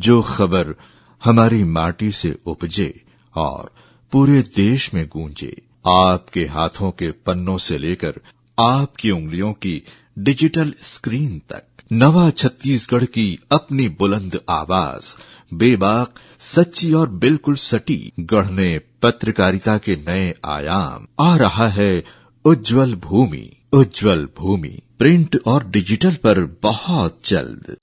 जो खबर हमारी माटी से उपजे और पूरे देश में गूंजे, आपके हाथों के पन्नों से लेकर आपकी उंगलियों की डिजिटल स्क्रीन तक, नवा छत्तीसगढ़ की अपनी बुलंद आवाज, बेबाक, सच्ची और बिल्कुल सटी, गढ़ने पत्रकारिता के नए आयाम। आ रहा है उज्जवल भूमि। उज्जवल भूमि प्रिंट और डिजिटल पर बहुत जल्द।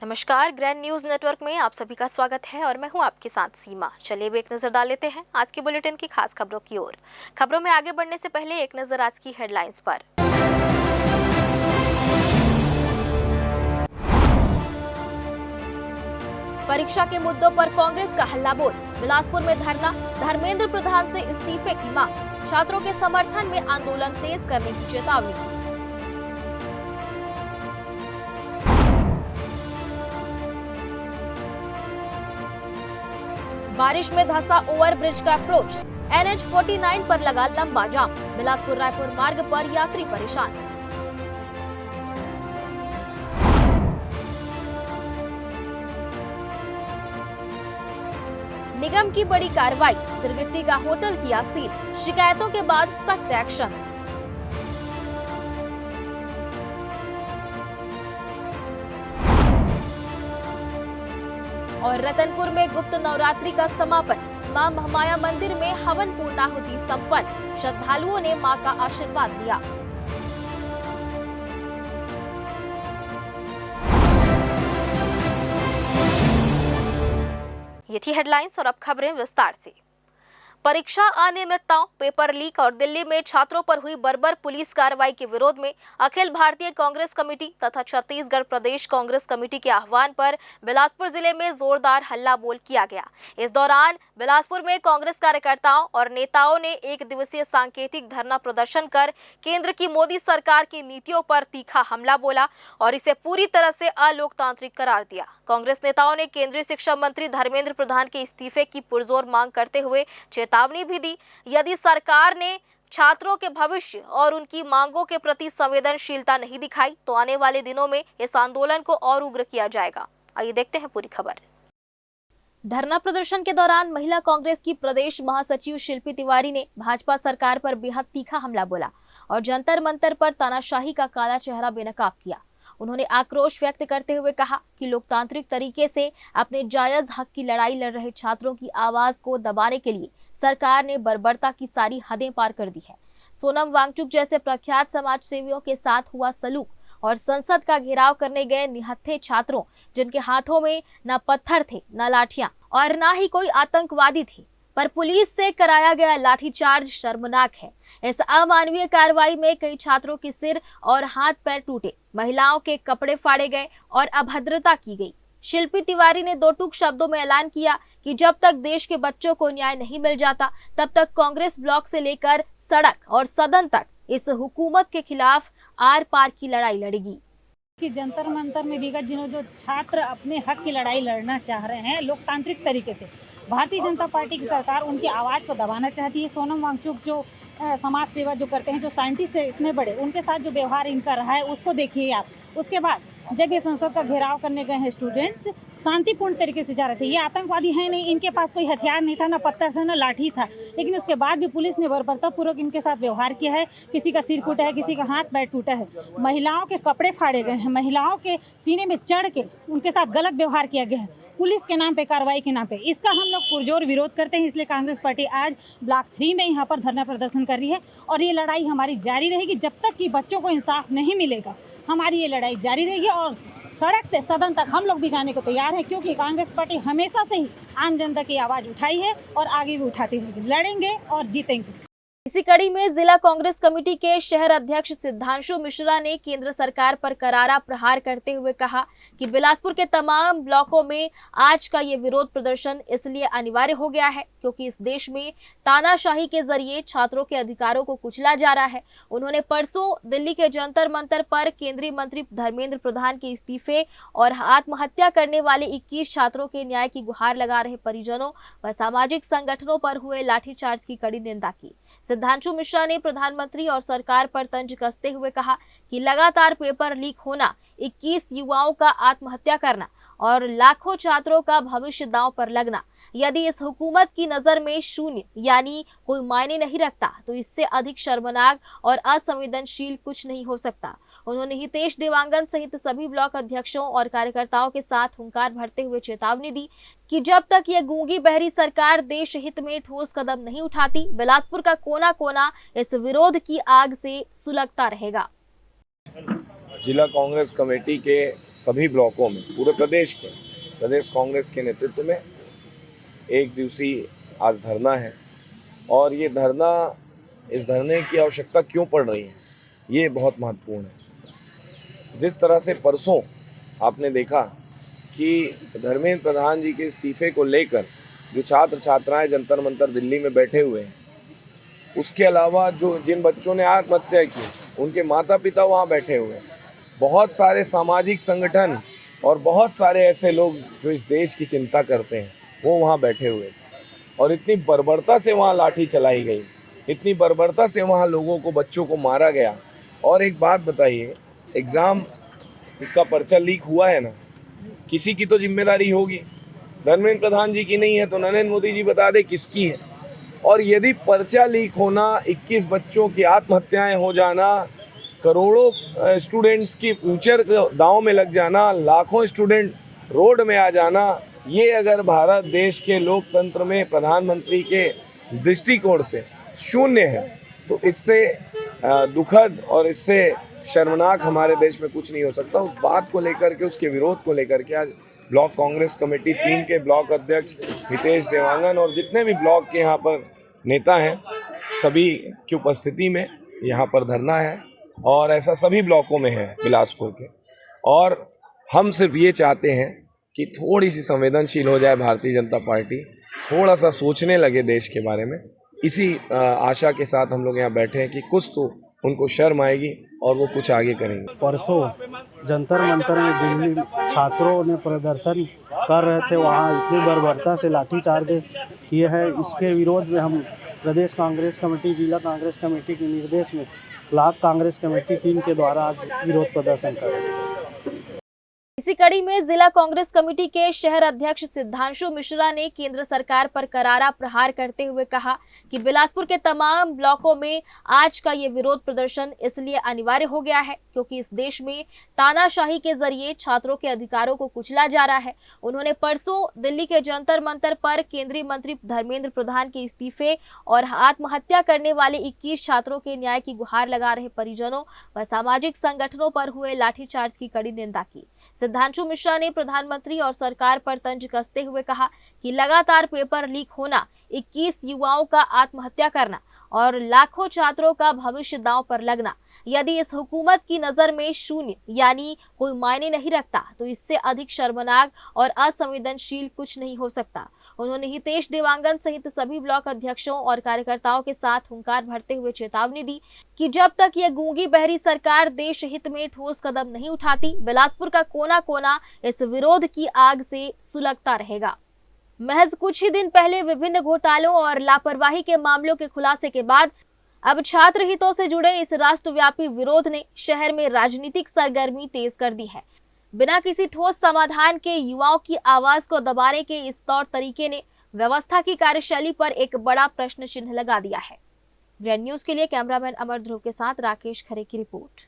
नमस्कार, ग्रैंड न्यूज नेटवर्क में आप सभी का स्वागत है और मैं हूं आपके साथ सीमा। चलिए अब एक नजर डाल लेते हैं आज के बुलेटिन की खास खबरों की ओर। खबरों में आगे बढ़ने से पहले एक नजर आज की हेडलाइंस पर। परीक्षा के मुद्दों पर कांग्रेस का हल्ला बोल, बिलासपुर में धरना, धर्मेंद्र प्रधान से इस्तीफे की मांग, छात्रों के समर्थन में आंदोलन तेज करने की चेतावनी। बारिश में धंसा ओवरब्रिज का अप्रोच, NH-49 पर लगा लंबा जाम, बिलासपुर रायपुर मार्ग पर यात्री परेशान। निगम की बड़ी कार्रवाई, सिरगिट्टी का होटल किया सील, शिकायतों के बाद सख्त एक्शन। और रतनपुर में गुप्त नवरात्रि का समापन, मां महामाया मंदिर में हवन पूर्णाहुति संपन्न, श्रद्धालुओं ने मां का आशीर्वाद लिया। ये थी हेडलाइंस और अब खबरें विस्तार से। परीक्षा अनियमितताओं, पेपर लीक और दिल्ली में छात्रों पर हुई बर्बर पुलिस कार्रवाई के विरोध में अखिल भारतीय कांग्रेस कमेटी तथा छत्तीसगढ़ प्रदेश कांग्रेस कमेटी के आह्वान पर बिलासपुर जिले में जोरदार हल्ला बोल किया गया। इस दौरान बिलासपुर में कांग्रेस कार्यकर्ताओं और नेताओं ने एक दिवसीय सांकेतिक धरना प्रदर्शन कर केंद्र की मोदी सरकार की नीतियों पर तीखा हमला बोला और इसे पूरी तरह से अलोकतांत्रिक करार दिया। कांग्रेस नेताओं ने केंद्रीय शिक्षा मंत्री धर्मेंद्र प्रधान के इस्तीफे की पुरजोर मांग करते हुए चेतावनी भी दी, यदि सरकार ने छात्रों के भविष्य और उनकी मांगों के प्रति संवेदनशीलता नहीं दिखाई तो आने वाले दिनों में इस आंदोलन को और उग्र किया जाएगा। आइए देखते हैं पूरी खबर। धरना प्रदर्शन के दौरान महिला कांग्रेस की प्रदेश महासचिव शिल्पी तिवारी ने भाजपा सरकार पर बेहद तीखा हमला बोला और जंतर मंतर पर तानाशाही का काला चेहरा बेनकाब किया। उन्होंने आक्रोश व्यक्त करते हुए कहा कि लोकतांत्रिक तरीके से अपने जायज हक की लड़ाई लड़ रहे छात्रों की आवाज को दबाने के लिए सरकार ने बर्बरता की सारी हदें पार कर दी है। सोनम वांगचुक जैसे प्रख्यात समाज सेवियों के साथ हुआ सलूक और संसद का घेराव करने गए निहत्थे छात्रों, जिनके हाथों में न पत्थर थे, न लाठियां और न ही कोई आतंकवादी थे, पर पुलिस से कराया गया लाठीचार्ज शर्मनाक है। इस अमानवीय कार्रवाई में कई छात्रों के सिर और हाथ पैर टूटे, महिलाओं के कपड़े फाड़े गए और अभद्रता की गई। शिल्पी तिवारी ने दो टूक शब्दों में ऐलान किया कि जब तक देश के बच्चों को न्याय नहीं मिल जाता तब तक कांग्रेस ब्लॉक से लेकर सड़क और सदन तक इस हुकूमत के खिलाफ आर पार की लड़ाई लड़ेगी। कि जंतर मंतर में विगत दिनों जो छात्र अपने हक की लड़ाई लड़ना चाह रहे हैं लोकतांत्रिक तरीके से, भारतीय जनता पार्टी की सरकार उनकी आवाज़ को दबाना चाहती है। सोनम वांगचुक जो समाज सेवा जो करते हैं, जो साइंटिस्ट है इतने बड़े, उनके साथ जो व्यवहार इनका रहा है उसको देखिए आप। उसके बाद जब ये संसद का घेराव करने गए हैं स्टूडेंट्स, शांतिपूर्ण तरीके से जा रहे थे। ये आतंकवादी हैं नहीं, इनके पास कोई हथियार नहीं था, ना पत्थर था, ना लाठी था, लेकिन उसके बाद भी पुलिस ने बर्बरतापूर्वक इनके साथ व्यवहार किया है। किसी का सिर टूटा है, किसी का हाथ पैर टूटा है, महिलाओं के कपड़े फाड़े गए हैं, महिलाओं के सीने में चढ़ के उनके साथ गलत व्यवहार किया गया है पुलिस के नाम पे, कार्रवाई के नाम पे। इसका हम लोग पुरजोर विरोध करते हैं। इसलिए कांग्रेस पार्टी आज ब्लॉक 3 में यहाँ पर धरना प्रदर्शन कर रही है और ये लड़ाई हमारी जारी रहेगी जब तक कि बच्चों को इंसाफ नहीं मिलेगा। हमारी ये लड़ाई जारी रहेगी और सड़क से सदन तक हम लोग भी जाने को तैयार हैं, क्योंकि कांग्रेस पार्टी हमेशा से ही आम जनता की आवाज़ उठाई है और आगे भी उठाती रहेगी। लड़ेंगे और जीतेंगे। इसी कड़ी में जिला कांग्रेस कमेटी के शहर अध्यक्ष सिद्धांशु मिश्रा ने केंद्र सरकार पर करारा प्रहार करते हुए कहा कि बिलासपुर के तमाम ब्लॉकों में आज का ये विरोध प्रदर्शन इसलिए अनिवार्य हो गया है क्योंकि इस देश में तानाशाही के जरिए छात्रों के अधिकारों को कुचला जा रहा है। उन्होंने परसों दिल्ली के जंतर मंतर पर केंद्रीय मंत्री धर्मेंद्र प्रधान के इस्तीफे और आत्महत्या करने वाले 21 छात्रों के न्याय की गुहार लगा रहे परिजनों व सामाजिक संगठनों पर हुए लाठीचार्ज की कड़ी निंदा की। सिद्धांशु मिश्रा ने प्रधानमंत्री और सरकार पर तंज कसते हुए कहा कि लगातार पेपर लीक होना, 21 युवाओं का आत्महत्या करना और लाखों छात्रों का भविष्य दांव पर लगना यदि इस हुकूमत की नजर में शून्य यानी कोई मायने नहीं रखता तो इससे अधिक शर्मनाक और असंवेदनशील कुछ नहीं हो सकता। उन्होंने हितेश देवांगन सहित सभी ब्लॉक अध्यक्षों और कार्यकर्ताओं के साथ हुंकार भरते हुए चेतावनी दी कि जब तक ये गूंगी बहरी सरकार देश हित में ठोस कदम नहीं उठाती, बिलासपुर का कोना कोना इस विरोध की आग से सुलगता रहेगा। जिला कांग्रेस कमेटी के सभी ब्लॉकों में पूरे प्रदेश कांग्रेस के नेतृत्व में एक दिवसीय आज धरना है और ये धरना, इस धरने की आवश्यकता क्यों पड़ रही है ये बहुत महत्वपूर्ण है। जिस तरह से परसों आपने देखा कि धर्मेंद्र प्रधान जी के इस्तीफे को लेकर जो छात्र छात्राएं जंतर मंतर दिल्ली में बैठे हुए हैं, उसके अलावा जो जिन बच्चों ने आत्महत्या की उनके माता पिता वहाँ बैठे हुए हैं, बहुत सारे सामाजिक संगठन और बहुत सारे ऐसे लोग जो इस देश की चिंता करते हैं वो वहाँ बैठे हुए और इतनी बर्बरता से वहाँ लाठी चलाई गई, इतनी बर्बरता से वहाँ लोगों को, बच्चों को मारा गया। और एक बात बताइए, एग्ज़ाम का पर्चा लीक हुआ है ना, किसी की तो जिम्मेदारी होगी। धर्मेंद्र प्रधान जी की नहीं है तो नरेंद्र मोदी जी बता दे किसकी है। और यदि पर्चा लीक होना, 21 बच्चों की आत्महत्याएं हो जाना, करोड़ों स्टूडेंट्स की फ्यूचर दांव में लग जाना, लाखों स्टूडेंट रोड में आ जाना, ये अगर भारत देश के लोकतंत्र में प्रधानमंत्री के दृष्टिकोण से शून्य है तो इससे दुखद और इससे शर्मनाक हमारे देश में कुछ नहीं हो सकता। उस बात को लेकर के, उसके विरोध को लेकर के आज ब्लॉक कांग्रेस कमेटी 3 के ब्लॉक अध्यक्ष हितेश देवांगन और जितने भी ब्लॉक के यहाँ पर नेता हैं सभी की उपस्थिति में यहाँ पर धरना है और ऐसा सभी ब्लॉकों में है बिलासपुर के। और हम सिर्फ ये चाहते हैं कि थोड़ी सी संवेदनशील हो जाए भारतीय जनता पार्टी, थोड़ा सा सोचने लगे देश के बारे में। इसी आशा के साथ हम लोग यहाँ बैठे हैं कि कुछ तो उनको शर्म आएगी और वो कुछ आगे करेंगे। परसों जंतर मंतर में दिल्ली छात्रों ने प्रदर्शन कर रहे थे, वहाँ इतनी बर्बरता से लाठीचार्ज किए हैं। इसके विरोध में हम प्रदेश कांग्रेस कमेटी, जिला कांग्रेस कमेटी के निर्देश में ब्लॉक कांग्रेस कमेटी 3 के द्वारा आज विरोध प्रदर्शन कर रहे हैं। इसी कड़ी में जिला कांग्रेस कमेटी के शहर अध्यक्ष सिद्धांशु मिश्रा ने केंद्र सरकार पर करारा प्रहार करते हुए कहा कि बिलासपुर के तमाम ब्लॉकों में आज का ये विरोध प्रदर्शन इसलिए अनिवार्य हो गया है क्योंकि इस देश में तानाशाही के जरिए छात्रों के अधिकारों को कुचला जा रहा है। उन्होंने परसों दिल्ली के जंतर मंतर पर केंद्रीय मंत्री धर्मेंद्र प्रधान के इस्तीफे और आत्महत्या करने वाले 21 छात्रों के न्याय की गुहार लगा रहे परिजनों व सामाजिक संगठनों पर हुए लाठीचार्ज की कड़ी निंदा की। सिद्धांशु मिश्रा ने प्रधानमंत्री और सरकार पर तंज कसते हुए कहा कि लगातार पेपर लीक होना, 21 युवाओं का आत्महत्या करना और लाखों छात्रों का भविष्य दांव पर लगना यदि इस हुकूमत की नजर में शून्य यानी कोई मायने नहीं रखता तो इससे अधिक शर्मनाक और असंवेदनशील कुछ नहीं हो सकता। उन्होंने हितेश देवांगन सहित सभी ब्लॉक अध्यक्षों और कार्यकर्ताओं के साथ हुंकार भरते हुए चेतावनी दी कि जब तक ये गूंगी बहरी सरकार देश हित में ठोस कदम नहीं उठाती, बिलासपुर का कोना कोना इस विरोध की आग से सुलगता रहेगा। महज कुछ ही दिन पहले विभिन्न घोटालों और लापरवाही के मामलों के खुलासे के बाद अब छात्र हितों से जुड़े इस राष्ट्रव्यापी विरोध ने शहर में राजनीतिक सरगर्मी तेज कर दी है। बिना किसी ठोस समाधान के युवाओं की आवाज को दबाने के इस तौर तरीके ने व्यवस्था की कार्यशैली पर एक बड़ा प्रश्न चिन्ह लगा दिया है। ग्रैंड न्यूज के लिए कैमरामैन अमर ध्रुव के साथ राकेश खरे की रिपोर्ट।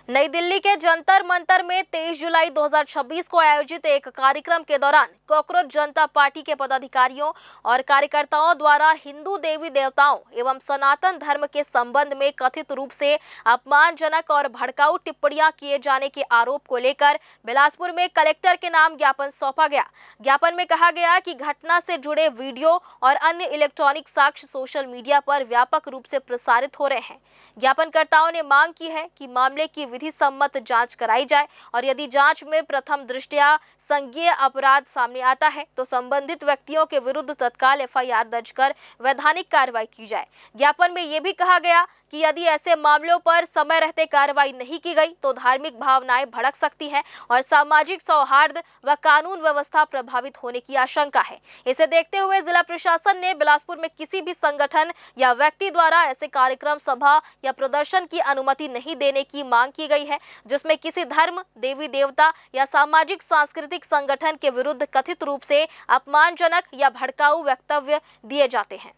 नई दिल्ली के जंतर मंतर में 23 जुलाई 2026 को आयोजित एक कार्यक्रम के दौरान कॉकरोच जनता पार्टी के पदाधिकारियों और कार्यकर्ताओं द्वारा हिंदू देवी देवताओं एवं सनातन धर्म के संबंध में कथित रूप से अपमानजनक और भड़काऊ टिप्पणियां किए जाने के आरोप को लेकर बिलासपुर में कलेक्टर के नाम ज्ञापन सौंपा गया। ज्ञापन में कहा गया कि घटना से जुड़े वीडियो और अन्य इलेक्ट्रॉनिक साक्ष्य सोशल मीडिया पर व्यापक रूप से प्रसारित हो रहे हैं। ज्ञापनकर्ताओं ने मांग की है कि मामले की विधि सम्मत जांच कराई जाए और यदि जांच में प्रथम दृष्टया संज्ञेय अपराध सामने आता है तो संबंधित व्यक्तियों के विरुद्ध तत्काल एफआईआर दर्ज कर वैधानिक कार्रवाई की जाए। ज्ञापन में यह भी कहा गया कि यदि ऐसे मामलों पर समय रहते कार्रवाई नहीं की गई तो धार्मिक भावनाएं भड़क सकती हैं और सामाजिक सौहार्द व कानून व्यवस्था प्रभावित होने की आशंका है। इसे देखते हुए जिला प्रशासन ने बिलासपुर में किसी भी संगठन या व्यक्ति द्वारा ऐसे कार्यक्रम, सभा या प्रदर्शन की अनुमति नहीं देने की मांग की गई है जिसमें किसी धर्म, देवी देवता या सामाजिक सांस्कृतिक संगठन के विरुद्ध कथित रूप से अपमानजनक या भड़काऊ वक्तव्य दिए जाते हैं।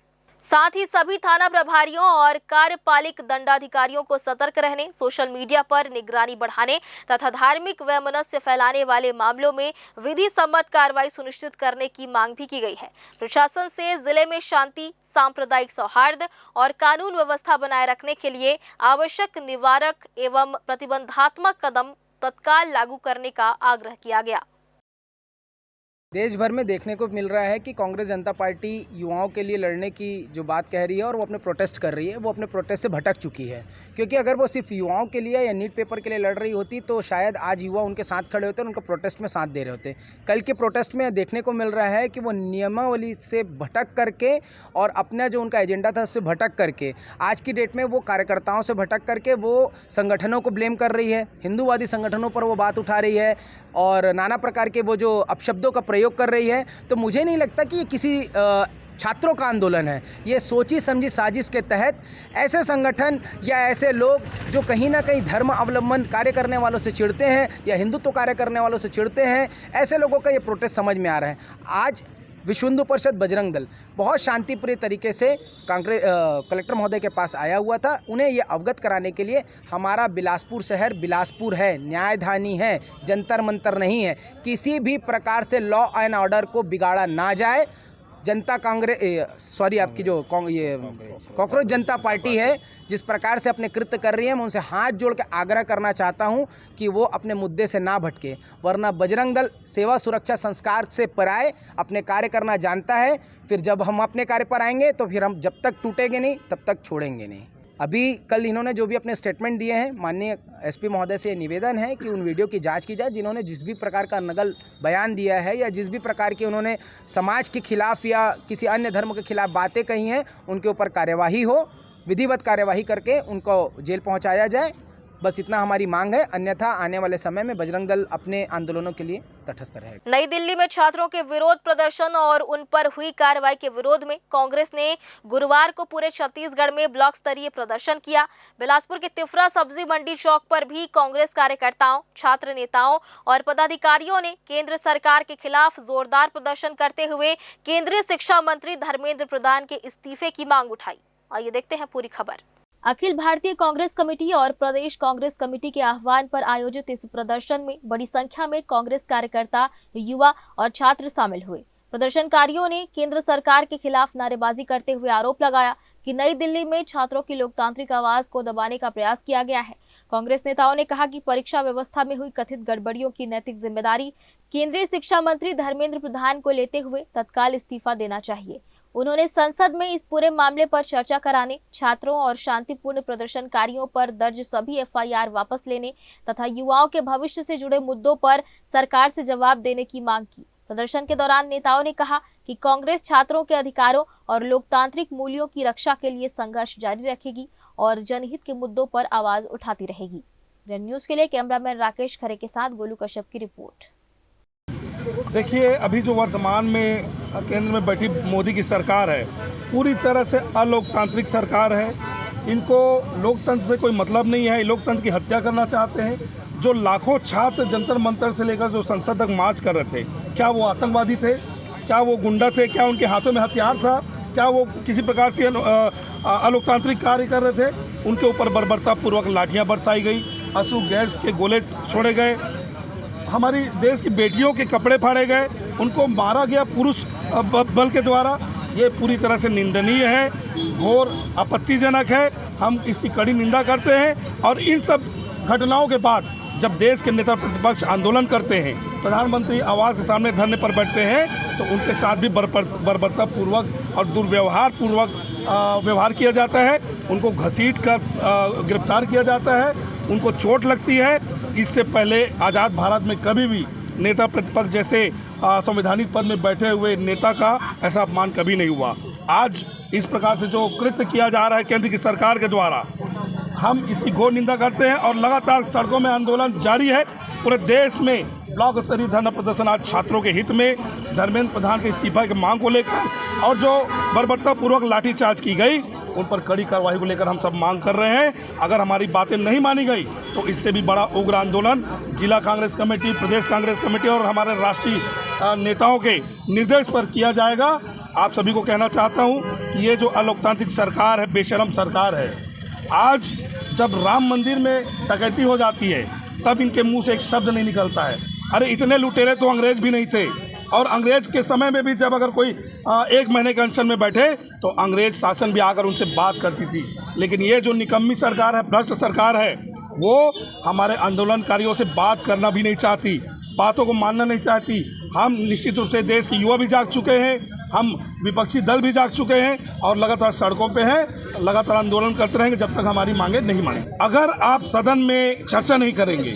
साथ ही सभी थाना प्रभारियों और कार्यपालिक दंडाधिकारियों को सतर्क रहने, सोशल मीडिया पर निगरानी बढ़ाने तथा धार्मिक वैमनस्य फैलाने वाले मामलों में विधि सम्मत कार्रवाई सुनिश्चित करने की मांग भी की गई है। प्रशासन से जिले में शांति, सांप्रदायिक सौहार्द और कानून व्यवस्था बनाए रखने के लिए आवश्यक निवारक एवं प्रतिबंधात्मक कदम तत्काल लागू करने का आग्रह किया गया। देश भर में देखने को मिल रहा है कि कांग्रेस जनता पार्टी युवाओं के लिए लड़ने की जो बात कह रही है और वो अपने प्रोटेस्ट कर रही है, वो अपने प्रोटेस्ट से भटक चुकी है। क्योंकि अगर वो सिर्फ युवाओं के लिए या नीट पेपर के लिए लड़ रही होती तो शायद आज युवा उनके साथ खड़े होते और उनका प्रोटेस्ट में साथ दे रहे होते। कल के प्रोटेस्ट में देखने को मिल रहा है कि वो नियमावली से भटक करके और अपना जो उनका एजेंडा था उससे भटक करके आज की डेट में वो कार्यकर्ताओं से भटक करके वो संगठनों को ब्लेम कर रही है, हिंदूवादी संगठनों पर वो बात उठा रही है और नाना प्रकार के वो जो अपशब्दों का प्रयोग कर रही है। तो मुझे नहीं लगता कि ये किसी छात्रों का आंदोलन है। ये सोची समझी साजिश के तहत ऐसे संगठन या ऐसे लोग जो कहीं ना कहीं धर्म अवलंबन कार्य करने वालों से चिढ़ते हैं या हिंदुत्व कार्य करने वालों से चिढ़ते हैं, ऐसे लोगों का ये प्रोटेस्ट समझ में आ रहा है। आज विश्व हिंदू परिषद बजरंग दल बहुत शांतिप्रिय तरीके से कलेक्टर महोदय के पास आया हुआ था। उन्हें ये अवगत कराने के लिए हमारा बिलासपुर शहर बिलासपुर है, न्यायधानी है, जंतर मंतर नहीं है। किसी भी प्रकार से लॉ एंड ऑर्डर को बिगाड़ा ना जाए। जनता आपकी जो कॉकरोच जनता पार्टी है जिस प्रकार से अपने कृत्य कर रही है, मैं उनसे हाथ जोड़ के आग्रह करना चाहता हूं कि वो अपने मुद्दे से ना भटके, वरना बजरंग दल सेवा सुरक्षा संस्कार से पराए अपने कार्य करना जानता है। फिर जब हम अपने कार्य पर आएंगे तो फिर हम जब तक टूटेंगे नहीं तब तक छोड़ेंगे नहीं। अभी कल इन्होंने जो भी अपने स्टेटमेंट दिए हैं, माननीय एसपी महोदय से निवेदन है कि उन वीडियो की जांच की जाए जिन्होंने जिस भी प्रकार का नकल बयान दिया है या जिस भी प्रकार की उन्होंने समाज के खिलाफ या किसी अन्य धर्म के खिलाफ बातें कही हैं, उनके ऊपर कार्यवाही हो, विधिवत कार्यवाही करके उनको जेल पहुंचाया जाए। बस इतना हमारी मांग है, अन्यथा आने वाले समय में बजरंग दल अपने आंदोलनों के लिए तटस्थ रहेगा। नई दिल्ली में छात्रों के विरोध प्रदर्शन और उन पर हुई कार्रवाई के विरोध में कांग्रेस ने गुरुवार को पूरे छत्तीसगढ़ में ब्लॉक स्तरीय प्रदर्शन किया। बिलासपुर के तिफरा सब्जी मंडी चौक पर भी कांग्रेस कार्यकर्ताओं, छात्र नेताओं और पदाधिकारियों ने केंद्र सरकार के खिलाफ जोरदार प्रदर्शन करते हुए केंद्रीय शिक्षा मंत्री धर्मेंद्र प्रधान के इस्तीफे की मांग उठाई। आइए देखते हैं पूरी खबर। अखिल भारतीय कांग्रेस कमेटी और प्रदेश कांग्रेस कमेटी के आह्वान पर आयोजित इस प्रदर्शन में बड़ी संख्या में कांग्रेस कार्यकर्ता, युवा और छात्र शामिल हुए। प्रदर्शनकारियों ने केंद्र सरकार के खिलाफ नारेबाजी करते हुए आरोप लगाया कि नई दिल्ली में छात्रों की लोकतांत्रिक आवाज को दबाने का प्रयास किया गया है। कांग्रेस नेताओं ने कहा कि परीक्षा व्यवस्था में हुई कथित गड़बड़ियों की नैतिक जिम्मेदारी केंद्रीय शिक्षा मंत्री धर्मेंद्र प्रधान को लेते हुए तत्काल इस्तीफा देना चाहिए। उन्होंने संसद में इस पूरे मामले पर चर्चा कराने, छात्रों और शांतिपूर्ण प्रदर्शनकारियों पर दर्ज सभी एफआईआर वापस लेने तथा युवाओं के भविष्य से जुड़े मुद्दों पर सरकार से जवाब देने की मांग की। प्रदर्शन के दौरान नेताओं ने कहा कि कांग्रेस छात्रों के अधिकारों और लोकतांत्रिक मूल्यों की रक्षा के लिए संघर्ष जारी रखेगी और जनहित के मुद्दों पर आवाज उठाती रहेगी। ग्रैंड न्यूज के लिए कैमरामैन राकेश खरे के साथ गोलू कश्यप की रिपोर्ट। देखिए, अभी जो वर्तमान में केंद्र में बैठी मोदी की सरकार है, पूरी तरह से अलोकतांत्रिक सरकार है। इनको लोकतंत्र से कोई मतलब नहीं है, लोकतंत्र की हत्या करना चाहते हैं। जो लाखों छात्र जंतर मंतर से लेकर जो संसद तक मार्च कर रहे थे, क्या वो आतंकवादी थे? क्या वो गुंडा थे? क्या उनके हाथों में हथियार था? क्या वो किसी प्रकार से अलोकतांत्रिक कार्य कर रहे थे? उनके ऊपर बर्बरतापूर्वक लाठियाँ बरसाई गई, आंसू गैस के गोले छोड़े गए, हमारी देश की बेटियों के कपड़े फाड़े गए, उनको मारा गया पुरुष बल के द्वारा। ये पूरी तरह से निंदनीय है, घोर आपत्तिजनक है। हम इसकी कड़ी निंदा करते हैं और इन सब घटनाओं के बाद जब देश के नेता प्रतिपक्ष आंदोलन करते हैं, प्रधानमंत्री आवास के सामने धरने पर बैठते हैं, तो उनके साथ भी बर्बरतापूर्वक और दुर्व्यवहार पूर्वक व्यवहार किया जाता है। उनको घसीट कर गिरफ्तार किया जाता है, उनको चोट लगती है। इससे पहले आज़ाद भारत में कभी भी नेता प्रतिपक्ष जैसे संवैधानिक पद में बैठे हुए नेता का ऐसा अपमान कभी नहीं हुआ। आज इस प्रकार से जो कृत्य किया जा रहा है केंद्र की सरकार के द्वारा, हम इसकी घोर निंदा करते हैं और लगातार सड़कों में आंदोलन जारी है। पूरे देश में ब्लॉक स्तरीय धरना प्रदर्शन आज छात्रों के हित में, धर्मेंद्र प्रधान के इस्तीफा की मांग को लेकर और जो बर्बरतापूर्वक लाठीचार्ज की गई उन पर कड़ी कार्रवाई को लेकर हम सब मांग कर रहे हैं। अगर हमारी बातें नहीं मानी गई तो इससे भी बड़ा उग्र आंदोलन जिला कांग्रेस कमेटी, प्रदेश कांग्रेस कमेटी और हमारे राष्ट्रीय नेताओं के निर्देश पर किया जाएगा। आप सभी को कहना चाहता हूं कि ये जो अलोकतांत्रिक सरकार है, बेशरम सरकार है। आज जब राम मंदिर में डकैती हो जाती है तब इनके मुंह से एक शब्द नहीं निकलता है। अरे इतने लुटेरे तो अंग्रेज भी नहीं थे, और अंग्रेज के समय में भी जब अगर कोई 1 महीने के अनशन में बैठे तो अंग्रेज शासन भी आकर उनसे बात करती थी। लेकिन ये जो निकम्मी सरकार है, भ्रष्ट सरकार है, वो हमारे आंदोलनकारियों से बात करना भी नहीं चाहती, बातों को मानना नहीं चाहती। हम निश्चित रूप से देश के युवा भी जाग चुके हैं, हम विपक्षी दल भी जाग चुके हैं और लगातार सड़कों पे हैं, लगातार आंदोलन करते रहेंगे जब तक हमारी मांगे नहीं मानी। अगर आप सदन में चर्चा नहीं करेंगे,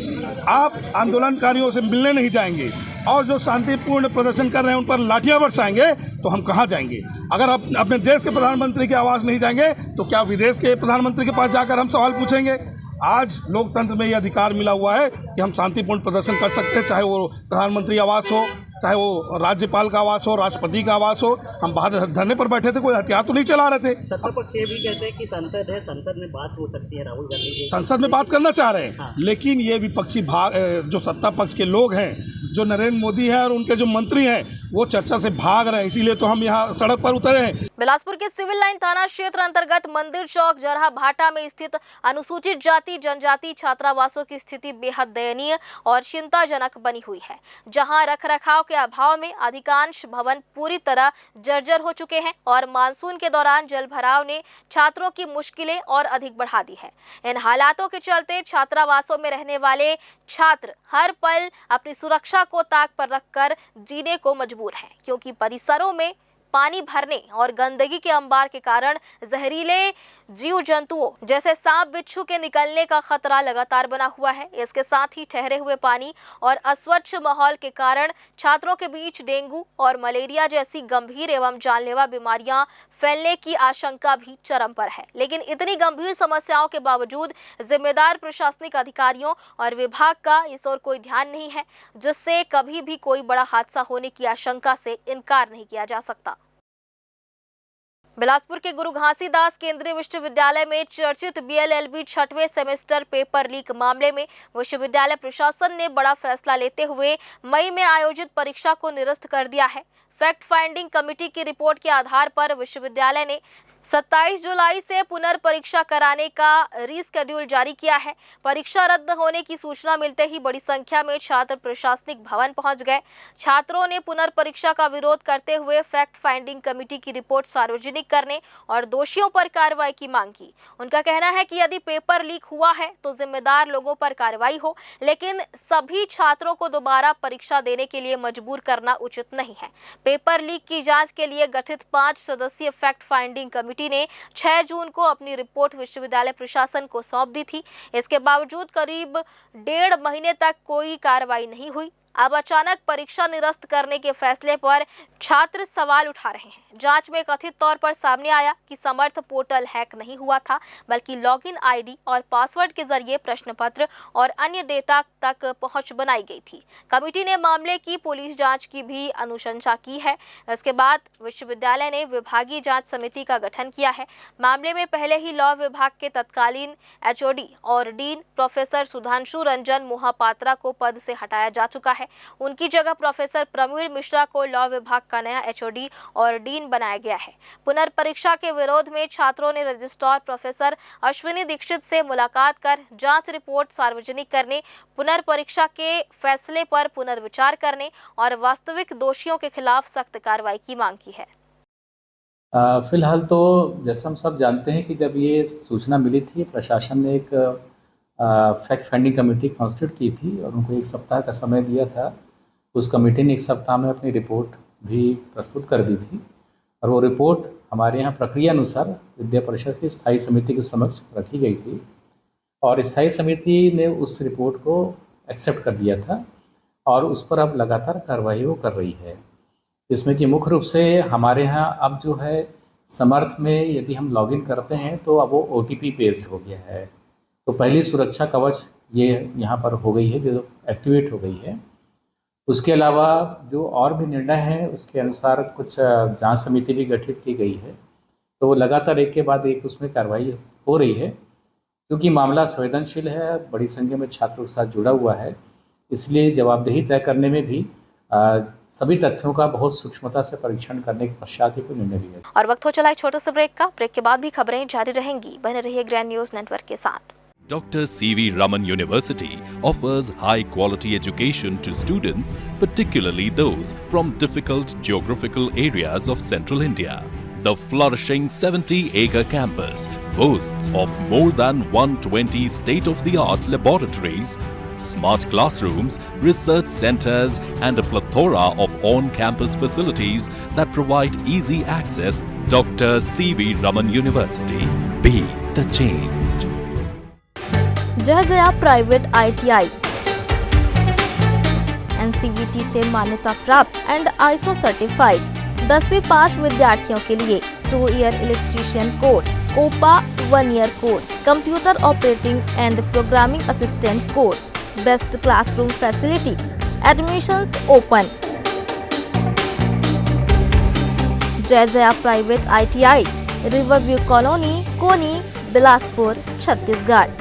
आप आंदोलनकारियों से मिलने नहीं जाएंगे और जो शांतिपूर्ण प्रदर्शन कर रहे हैं उन पर लाठियां बरसाएंगे तो हम कहाँ जाएंगे? अगर आप अपने देश के प्रधानमंत्री के आवास नहीं जाएंगे तो क्या विदेश के प्रधानमंत्री के पास जाकर हम सवाल पूछेंगे? आज लोकतंत्र में ये अधिकार मिला हुआ है कि हम शांतिपूर्ण प्रदर्शन कर सकते हैं, चाहे वो प्रधानमंत्री आवास हो, चाहे वो राज्यपाल का आवास हो, राष्ट्रपति का आवास हो। हम बाहर धरने पर बैठे थे, कोई हथियार तो नहीं चला रहे थे। सत्ता पक्ष ये भी कहते हैं कि संसद है, संसद में बात हो सकती है, राहुल गांधी जी संसद में बात करना चाह रहे हैं। हाँ। लेकिन ये विपक्षी भाग जो सत्ता पक्ष के लोग हैं, जो नरेंद्र मोदी है और उनके जो मंत्री हैं, वो चर्चा से भाग रहे हैं, इसीलिए तो हम यहाँ सड़क पर उतरे हैं। बिलासपुर के सिविल लाइन थाना क्षेत्र अंतर्गत मंदिर चौक जरहा भाटा में स्थित अनुसूचित जाति जनजाति छात्रावासों की स्थिति बेहद दयनीय और चिंताजनक बनी हुई है, जहां रखरखाव के अभाव में अधिकांश भवन पूरी तरह जर्जर हो चुके हैं और मानसून के दौरान जल भराव ने छात्रों की मुश्किलें और अधिक बढ़ा दी है। इन हालातों के चलते छात्रावासों में रहने वाले छात्र हर पल अपनी सुरक्षा को ताक पर रखकर जीने को मजबूर हैं, क्योंकि परिसरों में पानी भरने और गंदगी के अंबार के कारण जहरीले जीव जंतुओं जैसे सांप बिच्छू के निकलने का खतरा लगातार बना हुआ है। इसके साथ ही ठहरे हुए पानी और अस्वच्छ माहौल के कारण छात्रों के बीच डेंगू और मलेरिया जैसी गंभीर एवं जानलेवा बीमारियां फैलने की आशंका भी चरम पर है। लेकिन इतनी गंभीर समस्याओं के बावजूद जिम्मेदार प्रशासनिक अधिकारियों और विभाग का इस ओर कोई ध्यान नहीं है, जिससे कभी भी कोई बड़ा हादसा होने की आशंका से इनकार नहीं किया जा सकता। बिलासपुर के गुरु घासीदास केंद्रीय विश्वविद्यालय में चर्चित BLLB 6वें सेमेस्टर पेपर लीक मामले में विश्वविद्यालय प्रशासन ने बड़ा फैसला लेते हुए मई में आयोजित परीक्षा को निरस्त कर दिया है। फैक्ट फाइंडिंग कमेटी की रिपोर्ट के आधार पर विश्वविद्यालय ने 27 जुलाई से पुनर्परीक्षा कराने का रीस्केड्यूल जारी किया है। परीक्षा रद्द होने की सूचना मिलते ही बड़ी संख्या में छात्र प्रशासनिक भवन पहुंच गए। छात्रों ने पुनर्परीक्षा का विरोध करते हुए फैक्ट फाइंडिंग कमेटी की रिपोर्ट सार्वजनिक करने और दोषियों पर कार्रवाई की मांग की। उनका कहना है कि यदि पेपर लीक हुआ है तो जिम्मेदार लोगों पर कार्रवाई हो, लेकिन सभी छात्रों को दोबारा परीक्षा देने के लिए मजबूर करना उचित नहीं है। पेपर लीक की जांच के लिए गठित 5 सदस्यीय फैक्ट फाइंडिंग कमेटी ने 6 जून को अपनी रिपोर्ट विश्वविद्यालय प्रशासन को सौंप दी थी। इसके बावजूद करीब 1.5 महीने तक कोई कार्रवाई नहीं हुई। अब अचानक परीक्षा निरस्त करने के फैसले पर छात्र सवाल उठा रहे हैं। जांच में कथित तौर पर सामने आया कि समर्थ पोर्टल हैक नहीं हुआ था, बल्कि लॉगिन आईडी और पासवर्ड के जरिए प्रश्न पत्र और अन्य डेटा तक पहुंच बनाई गई थी। कमेटी ने मामले की पुलिस जांच की भी अनुशंसा की है। इसके बाद विश्वविद्यालय ने विभागीय जांच समिति का गठन किया है। मामले में पहले ही लॉ विभाग के तत्कालीन HOD और डीन प्रोफेसर सुधांशु रंजन मोहापात्रा को पद से हटाया जा चुका है। उनकी जगह प्रोफेसर प्रवीण मिश्रा को लॉ विभाग का नया HOD और डीन बनाया गया है। पुनर्परीक्षा के विरोध में छात्रों ने रजिस्ट्रार प्रोफेसर अश्विनी दीक्षित से मुलाकात कर जांच रिपोर्ट सार्वजनिक करने, पुनर्परीक्षा के फैसले पर पुनर्विचार करने और वास्तविक दोषियों के खिलाफ सख्त कार्रवाई की मांग की है। फिलहाल तो जैसा हम सब जानते हैं कि जब ये सूचना मिली थी, प्रशासन ने एक फैक्ट फाइंडिंग कमेटी कॉन्स्टिट्यूट की थी और उनको 1 सप्ताह का समय दिया था। उस कमेटी ने 1 सप्ताह में अपनी रिपोर्ट भी प्रस्तुत कर दी थी और वो रिपोर्ट हमारे यहाँ प्रक्रिया अनुसार विद्या परिषद की स्थायी समिति के समक्ष रखी गई थी और स्थायी समिति ने उस रिपोर्ट को एक्सेप्ट कर लिया था और उस पर अब लगातार कार्रवाई वो कर रही है। इसमें कि मुख्य रूप से हमारे यहाँ अब जो है समर्थ में यदि हम लॉगिन करते हैं तो अब वो OTP बेस्ड हो गया है। तो पहली सुरक्षा कवच ये यहाँ पर हो गई है, जो एक्टिवेट हो गई है। उसके अलावा जो और भी निर्णय हैं उसके अनुसार कुछ जांच समिति भी गठित की गई है, तो वो लगातार एक के बाद एक उसमें कार्रवाई हो रही है। क्योंकि मामला संवेदनशील है, बड़ी संख्या में छात्रों के साथ जुड़ा हुआ है, इसलिए जवाबदेही तय करने में भी सभी तथ्यों का बहुत सूक्ष्मता से परीक्षण करने के पश्चात ही कोई निर्णय लिया। और वक्त हो चला एक छोटे से ब्रेक का। ब्रेक के बाद भी खबरें जारी रहेंगी। बने रहिए ग्रैंड न्यूज नेटवर्क के साथ। Dr. C.V. Raman University offers high-quality education to students, particularly those from difficult geographical areas of central India. The flourishing 70-acre campus boasts of more than 120 state-of-the-art laboratories, smart classrooms, research centers, and a plethora of on-campus facilities that provide easy access. Dr. C.V. Raman University. Be the change. जय Jaya private ITI NCVT से मान्यता प्राप्त and ISO certified 10वीं पास विद्यार्थियों के लिए 2 year electrician course, OPA 1 year course, computer operating and programming assistant course, best classroom facility, admissions open. Jai Jaya private ITI, riverview colony, Koni, Bilaspur, Chhattisgarh.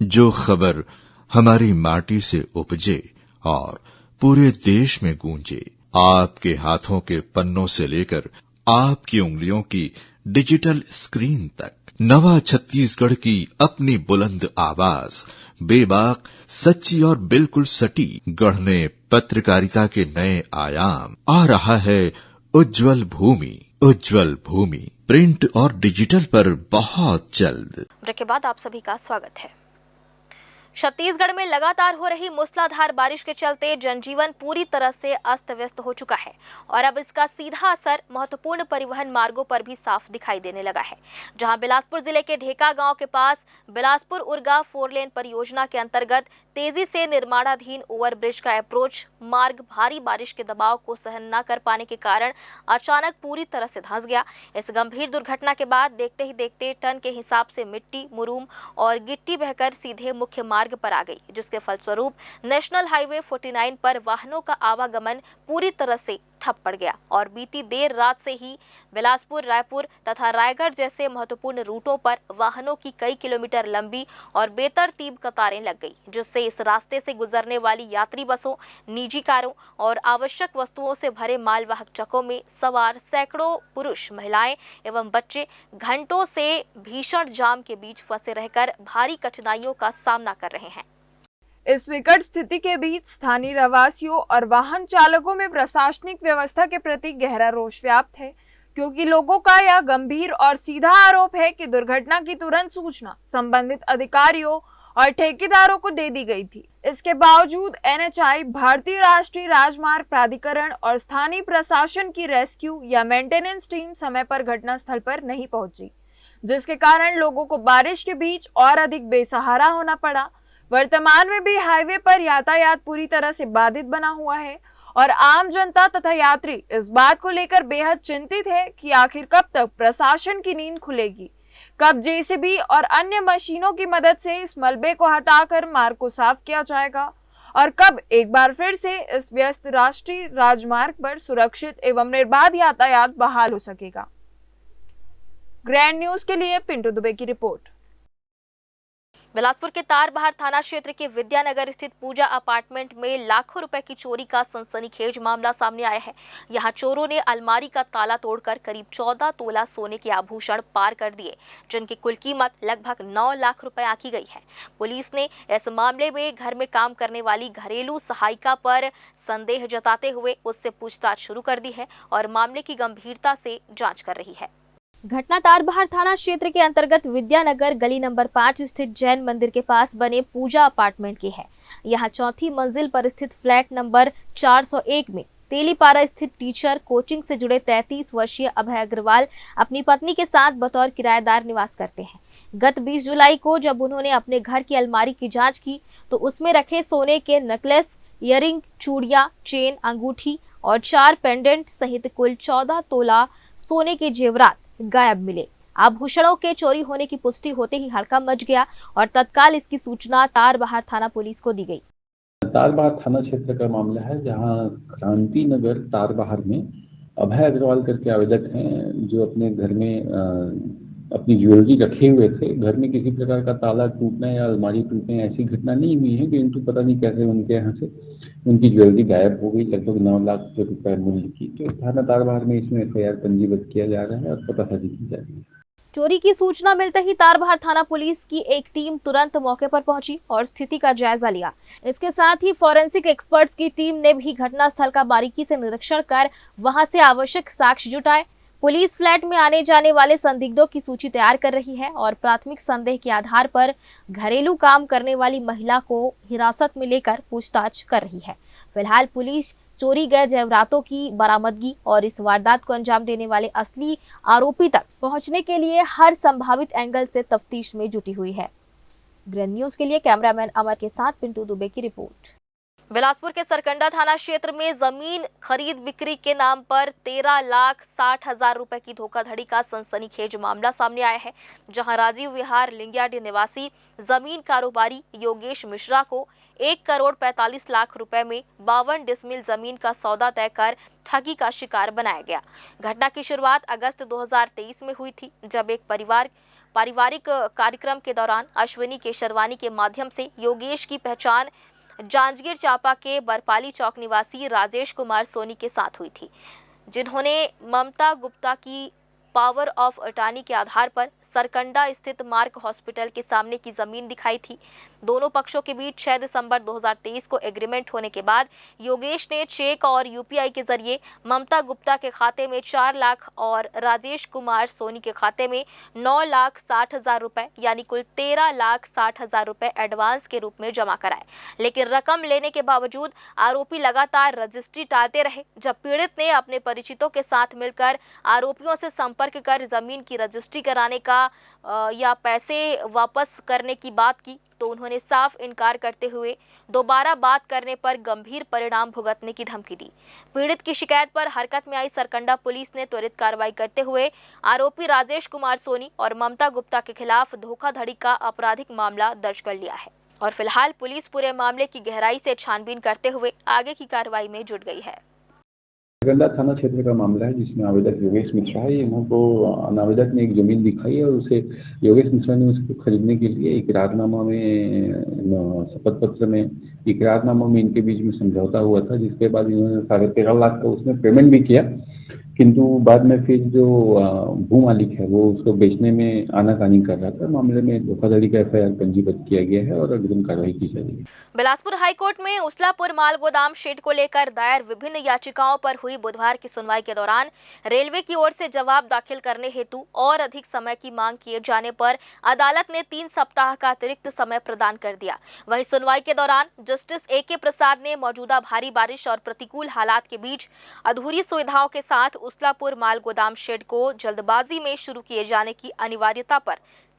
जो खबर हमारी माटी से उपजे और पूरे देश में गूंजे, आपके हाथों के पन्नों से लेकर आपकी उंगलियों की डिजिटल स्क्रीन तक, नवा छत्तीसगढ़ की अपनी बुलंद आवाज, बेबाक, सच्ची और बिल्कुल सटीक, गढ़ने पत्रकारिता के नए आयाम। आ रहा है उज्जवल भूमि। उज्जवल भूमि प्रिंट और डिजिटल पर बहुत जल्द। ब्रेक के बाद आप सभी का स्वागत है। छत्तीसगढ़ में लगातार हो रही मूसलाधार बारिश के चलते जनजीवन पूरी तरह से अस्त व्यस्त हो चुका है और अब इसका सीधा असर महत्वपूर्ण परिवहन मार्गों पर भी साफ दिखाई देने लगा है। जहां बिलासपुर जिले के ढेका गांव के पास बिलासपुर उरगा 4 लेन परियोजना के अंतर्गत तेजी से निर्माणाधीन ओवरब्रिज का अप्रोच मार्ग भारी बारिश के दबाव को सहन न कर पाने के कारण अचानक पूरी तरह से धंस गया। इस गंभीर दुर्घटना के बाद देखते ही देखते टन के हिसाब से मिट्टी, मुरूम और गिट्टी बहकर सीधे मुख्य मार्ग पर आ गई, जिसके फलस्वरूप नेशनल हाईवे 49 पर वाहनों का आवागमन पूरी तरह से ठप पड़ गया और बीती देर रात से ही बिलासपुर, रायपुर तथा रायगढ़ जैसे महत्वपूर्ण रूटों पर वाहनों की कई किलोमीटर लंबी और बेतरतीब कतारें लग गई, जिससे इस रास्ते से गुजरने वाली यात्री बसों, निजी कारों और आवश्यक वस्तुओं से भरे मालवाहक ट्रकों में सवार सैकड़ों पुरुष, महिलाएं एवं बच्चे घंटों से भीषण जाम के बीच फंसे रहकर भारी कठिनाइयों का सामना कर रहे हैं। इस विकट स्थिति के बीच स्थानीय रहवासियों और वाहन चालकों में प्रशासनिक व्यवस्था के प्रति गहरा रोष व्याप्त है, क्योंकि लोगों का यह गंभीर और सीधा आरोप है कि दुर्घटना की तुरंत सूचना संबंधित अधिकारियों और ठेकेदारों को दे दी गई थी। इसके बावजूद NHAI, भारतीय राष्ट्रीय राजमार्ग प्राधिकरण और स्थानीय प्रशासन की रेस्क्यू या मेंटेनेंस टीम समय पर घटनास्थल पर नहीं पहुंची, जिसके कारण लोगों को बारिश के बीच और अधिक बेसहारा होना पड़ा। वर्तमान में भी हाईवे पर यातायात पूरी तरह से बाधित बना हुआ है और आम जनता तथा यात्री इस बात को लेकर बेहद चिंतित है कि आखिर कब तक प्रशासन की नींद खुलेगी, कब JCB और अन्य मशीनों की मदद से इस मलबे को हटाकर मार्ग को साफ किया जाएगा और कब एक बार फिर से इस व्यस्त राष्ट्रीय राजमार्ग पर सुरक्षित एवं निर्बाध यातायात बहाल हो सकेगा। ग्रैंड न्यूज के लिए पिंटू दुबे की रिपोर्ट। बिलासपुर के तारबहार थाना क्षेत्र के विद्यानगर स्थित पूजा अपार्टमेंट में लाखों रुपए की चोरी का सनसनीखेज मामला सामने आया है। यहां चोरों ने अलमारी का ताला तोड़कर करीब 14 तोला सोने के आभूषण पार कर दिए, जिनकी कुल कीमत लगभग 9 लाख रुपए आंकी गई है। पुलिस ने इस मामले में घर में काम करने वाली घरेलू सहायिका पर संदेह जताते हुए उससे पूछताछ शुरू कर दी है और मामले की गंभीरता से जाँच कर रही है। घटना तारबहार थाना क्षेत्र के अंतर्गत विद्यानगर गली नंबर 5 स्थित जैन मंदिर के पास बने पूजा अपार्टमेंट की है। यहां चौथी मंजिल पर स्थित फ्लैट नंबर 401 में तेलीपारा स्थित टीचर कोचिंग से जुड़े 33 वर्षीय अभय अग्रवाल अपनी पत्नी के साथ बतौर किराएदार निवास करते हैं। गत 20 जुलाई को जब उन्होंने अपने घर की अलमारी की जाँच की तो उसमें रखे सोने के नेकलेस, इयररिंग, चूड़ियां, चेन, अंगूठी और 4 पेंडेंट सहित कुल 14 तोला सोने के जेवरात गायब मिले। आभूषणों के चोरी होने की पुष्टि होते ही हड़कंप मच गया और तत्काल इसकी सूचना तारबहार थाना पुलिस को दी गई। तारबहार थाना क्षेत्र का मामला है, जहां क्रांति नगर तारबहार में अभय अग्रवाल करके आवेदक हैं, जो अपने घर में अपनी ज्वेलरी रखे हुए थे। घर में किसी प्रकार का ताला टूटना या अलमारी टूटना ऐसी घटना नहीं हुई है, किंतु पता नहीं कैसे उनके यहाँ से उनकी ज्वेलरी गायब हो गई, लगभग 9 लाख रुपए मूल्य की। तो थाना तारबहार में इसमें FIR पंजीबद्ध किया जा रहा है और पतासाजी की जा रही है। चोरी की सूचना मिलते ही तारबहार थाना पुलिस की एक टीम तुरंत मौके पर पहुंची और स्थिति का जायजा लिया। इसके साथ ही फॉरेंसिक एक्सपर्ट्स की टीम ने भी घटनास्थल का बारीकी से निरीक्षण कर वहां से आवश्यक साक्ष्य जुटाए। पुलिस फ्लैट में आने जाने वाले संदिग्धों की सूची तैयार कर रही है और प्राथमिक संदेह के आधार पर घरेलू काम करने वाली महिला को हिरासत में लेकर पूछताछ कर रही है। फिलहाल पुलिस चोरी गए जेवरातों की बरामदगी और इस वारदात को अंजाम देने वाले असली आरोपी तक पहुंचने के लिए हर संभावित एंगल से तफ्तीश में जुटी हुई है। ग्रैंड न्यूज के लिए कैमरामैन अमर के साथ पिंटू दुबे की रिपोर्ट। बिलासपुर के सरकंडा थाना क्षेत्र में जमीन खरीद बिक्री के नाम पर 13,60,000 रुपए की धोखाधड़ी का सनसनीखेज मामला सामने आया है, जहां राजीव विहार लिंगियाडी निवासी जमीन कारोबारी योगेश मिश्रा को 1,45 लाख रुपए में 52 डिसमिल जमीन का सौदा तय कर ठगी का शिकार बनाया गया। घटना की शुरुआत अगस्त 2023 में हुई थी, जब एक पारिवारिक कार्यक्रम के दौरान अश्विनी केशरवानी के माध्यम से योगेश की पहचान जांजगीर चांपा के बरपाली चौक निवासी राजेश कुमार सोनी के साथ हुई थी, जिन्होंने ममता गुप्ता की पावर ऑफ अटॉर्नी के आधार पर सरकंडा स्थित मार्क हॉस्पिटल के सामने की जमीन दिखाई थी। दोनों पक्षों के बीच 6 दिसंबर 2023 को एग्रीमेंट होने के बाद योगेश ने चेक और UPI के जरिए ममता गुप्ता के खाते में 4 लाख और राजेश कुमार सोनी के खाते में 9,60,000 रुपए यानी कुल 13,60,000 रुपए एडवांस के रूप में जमा कराए। लेकिन रकम लेने के बावजूद आरोपी लगातार रजिस्ट्री टालते रहे। जब पीड़ित ने अपने परिचितों के साथ मिलकर आरोपियों से संपर्क कर जमीन की रजिस्ट्री कराने का या पैसे वापस करने की बात की तो उन्होंने साफ इनकार करते हुए दोबारा बात करने पर गंभीर परिणाम भुगतने की धमकी दी। पीड़ित की शिकायत पर हरकत में आई सरकंडा पुलिस ने त्वरित कार्रवाई करते हुए आरोपी राजेश कुमार सोनी और ममता गुप्ता के खिलाफ धोखाधड़ी का आपराधिक मामला दर्ज कर लिया है और फिलहाल पुलिस पूरे मामले की गहराई से छानबीन करते हुए आगे की कार्रवाई में जुट गई है। सरकंडा थाना क्षेत्र का मामला है, जिसमें आवेदक योगेश मिश्रा है। इनको अनावेदक ने एक जमीन दिखाई और उसे योगेश मिश्रा ने उसको खरीदने के लिए इकरारनामा में शपथ पत्र में इकरारनामा में इनके बीच में समझौता हुआ था, जिसके बाद इन्होंने 13.5 लाख का उसमें पेमेंट भी किया, किंतु बाद में फिर जो भू मालिक है वो उसको बेचने में आनाकानी कर रहा था। मामले में धोखाधड़ी का FIR पंजीबद्ध किया गया है और अग्रिम कार्रवाई की जाएगी। बिलासपुर हाईकोर्ट में उसलापुर माल गोदाम शेड को लेकर दायर विभिन्न याचिकाओं पर हुई बुधवार की सुनवाई के दौरान रेलवे की ओर से जवाब दाखिल करने हेतु और अधिक समय की मांग किए जाने पर अदालत ने 3 सप्ताह का अतिरिक्त समय प्रदान कर दिया। वहीं सुनवाई के दौरान जस्टिस AK प्रसाद ने मौजूदा भारी बारिश और प्रतिकूल हालात के बीच अधूरी सुविधाओं के साथ उसलापुर माल गोदाम शेड को जल्दबाजी में शुरू किए जाने की अनिवार्यता पर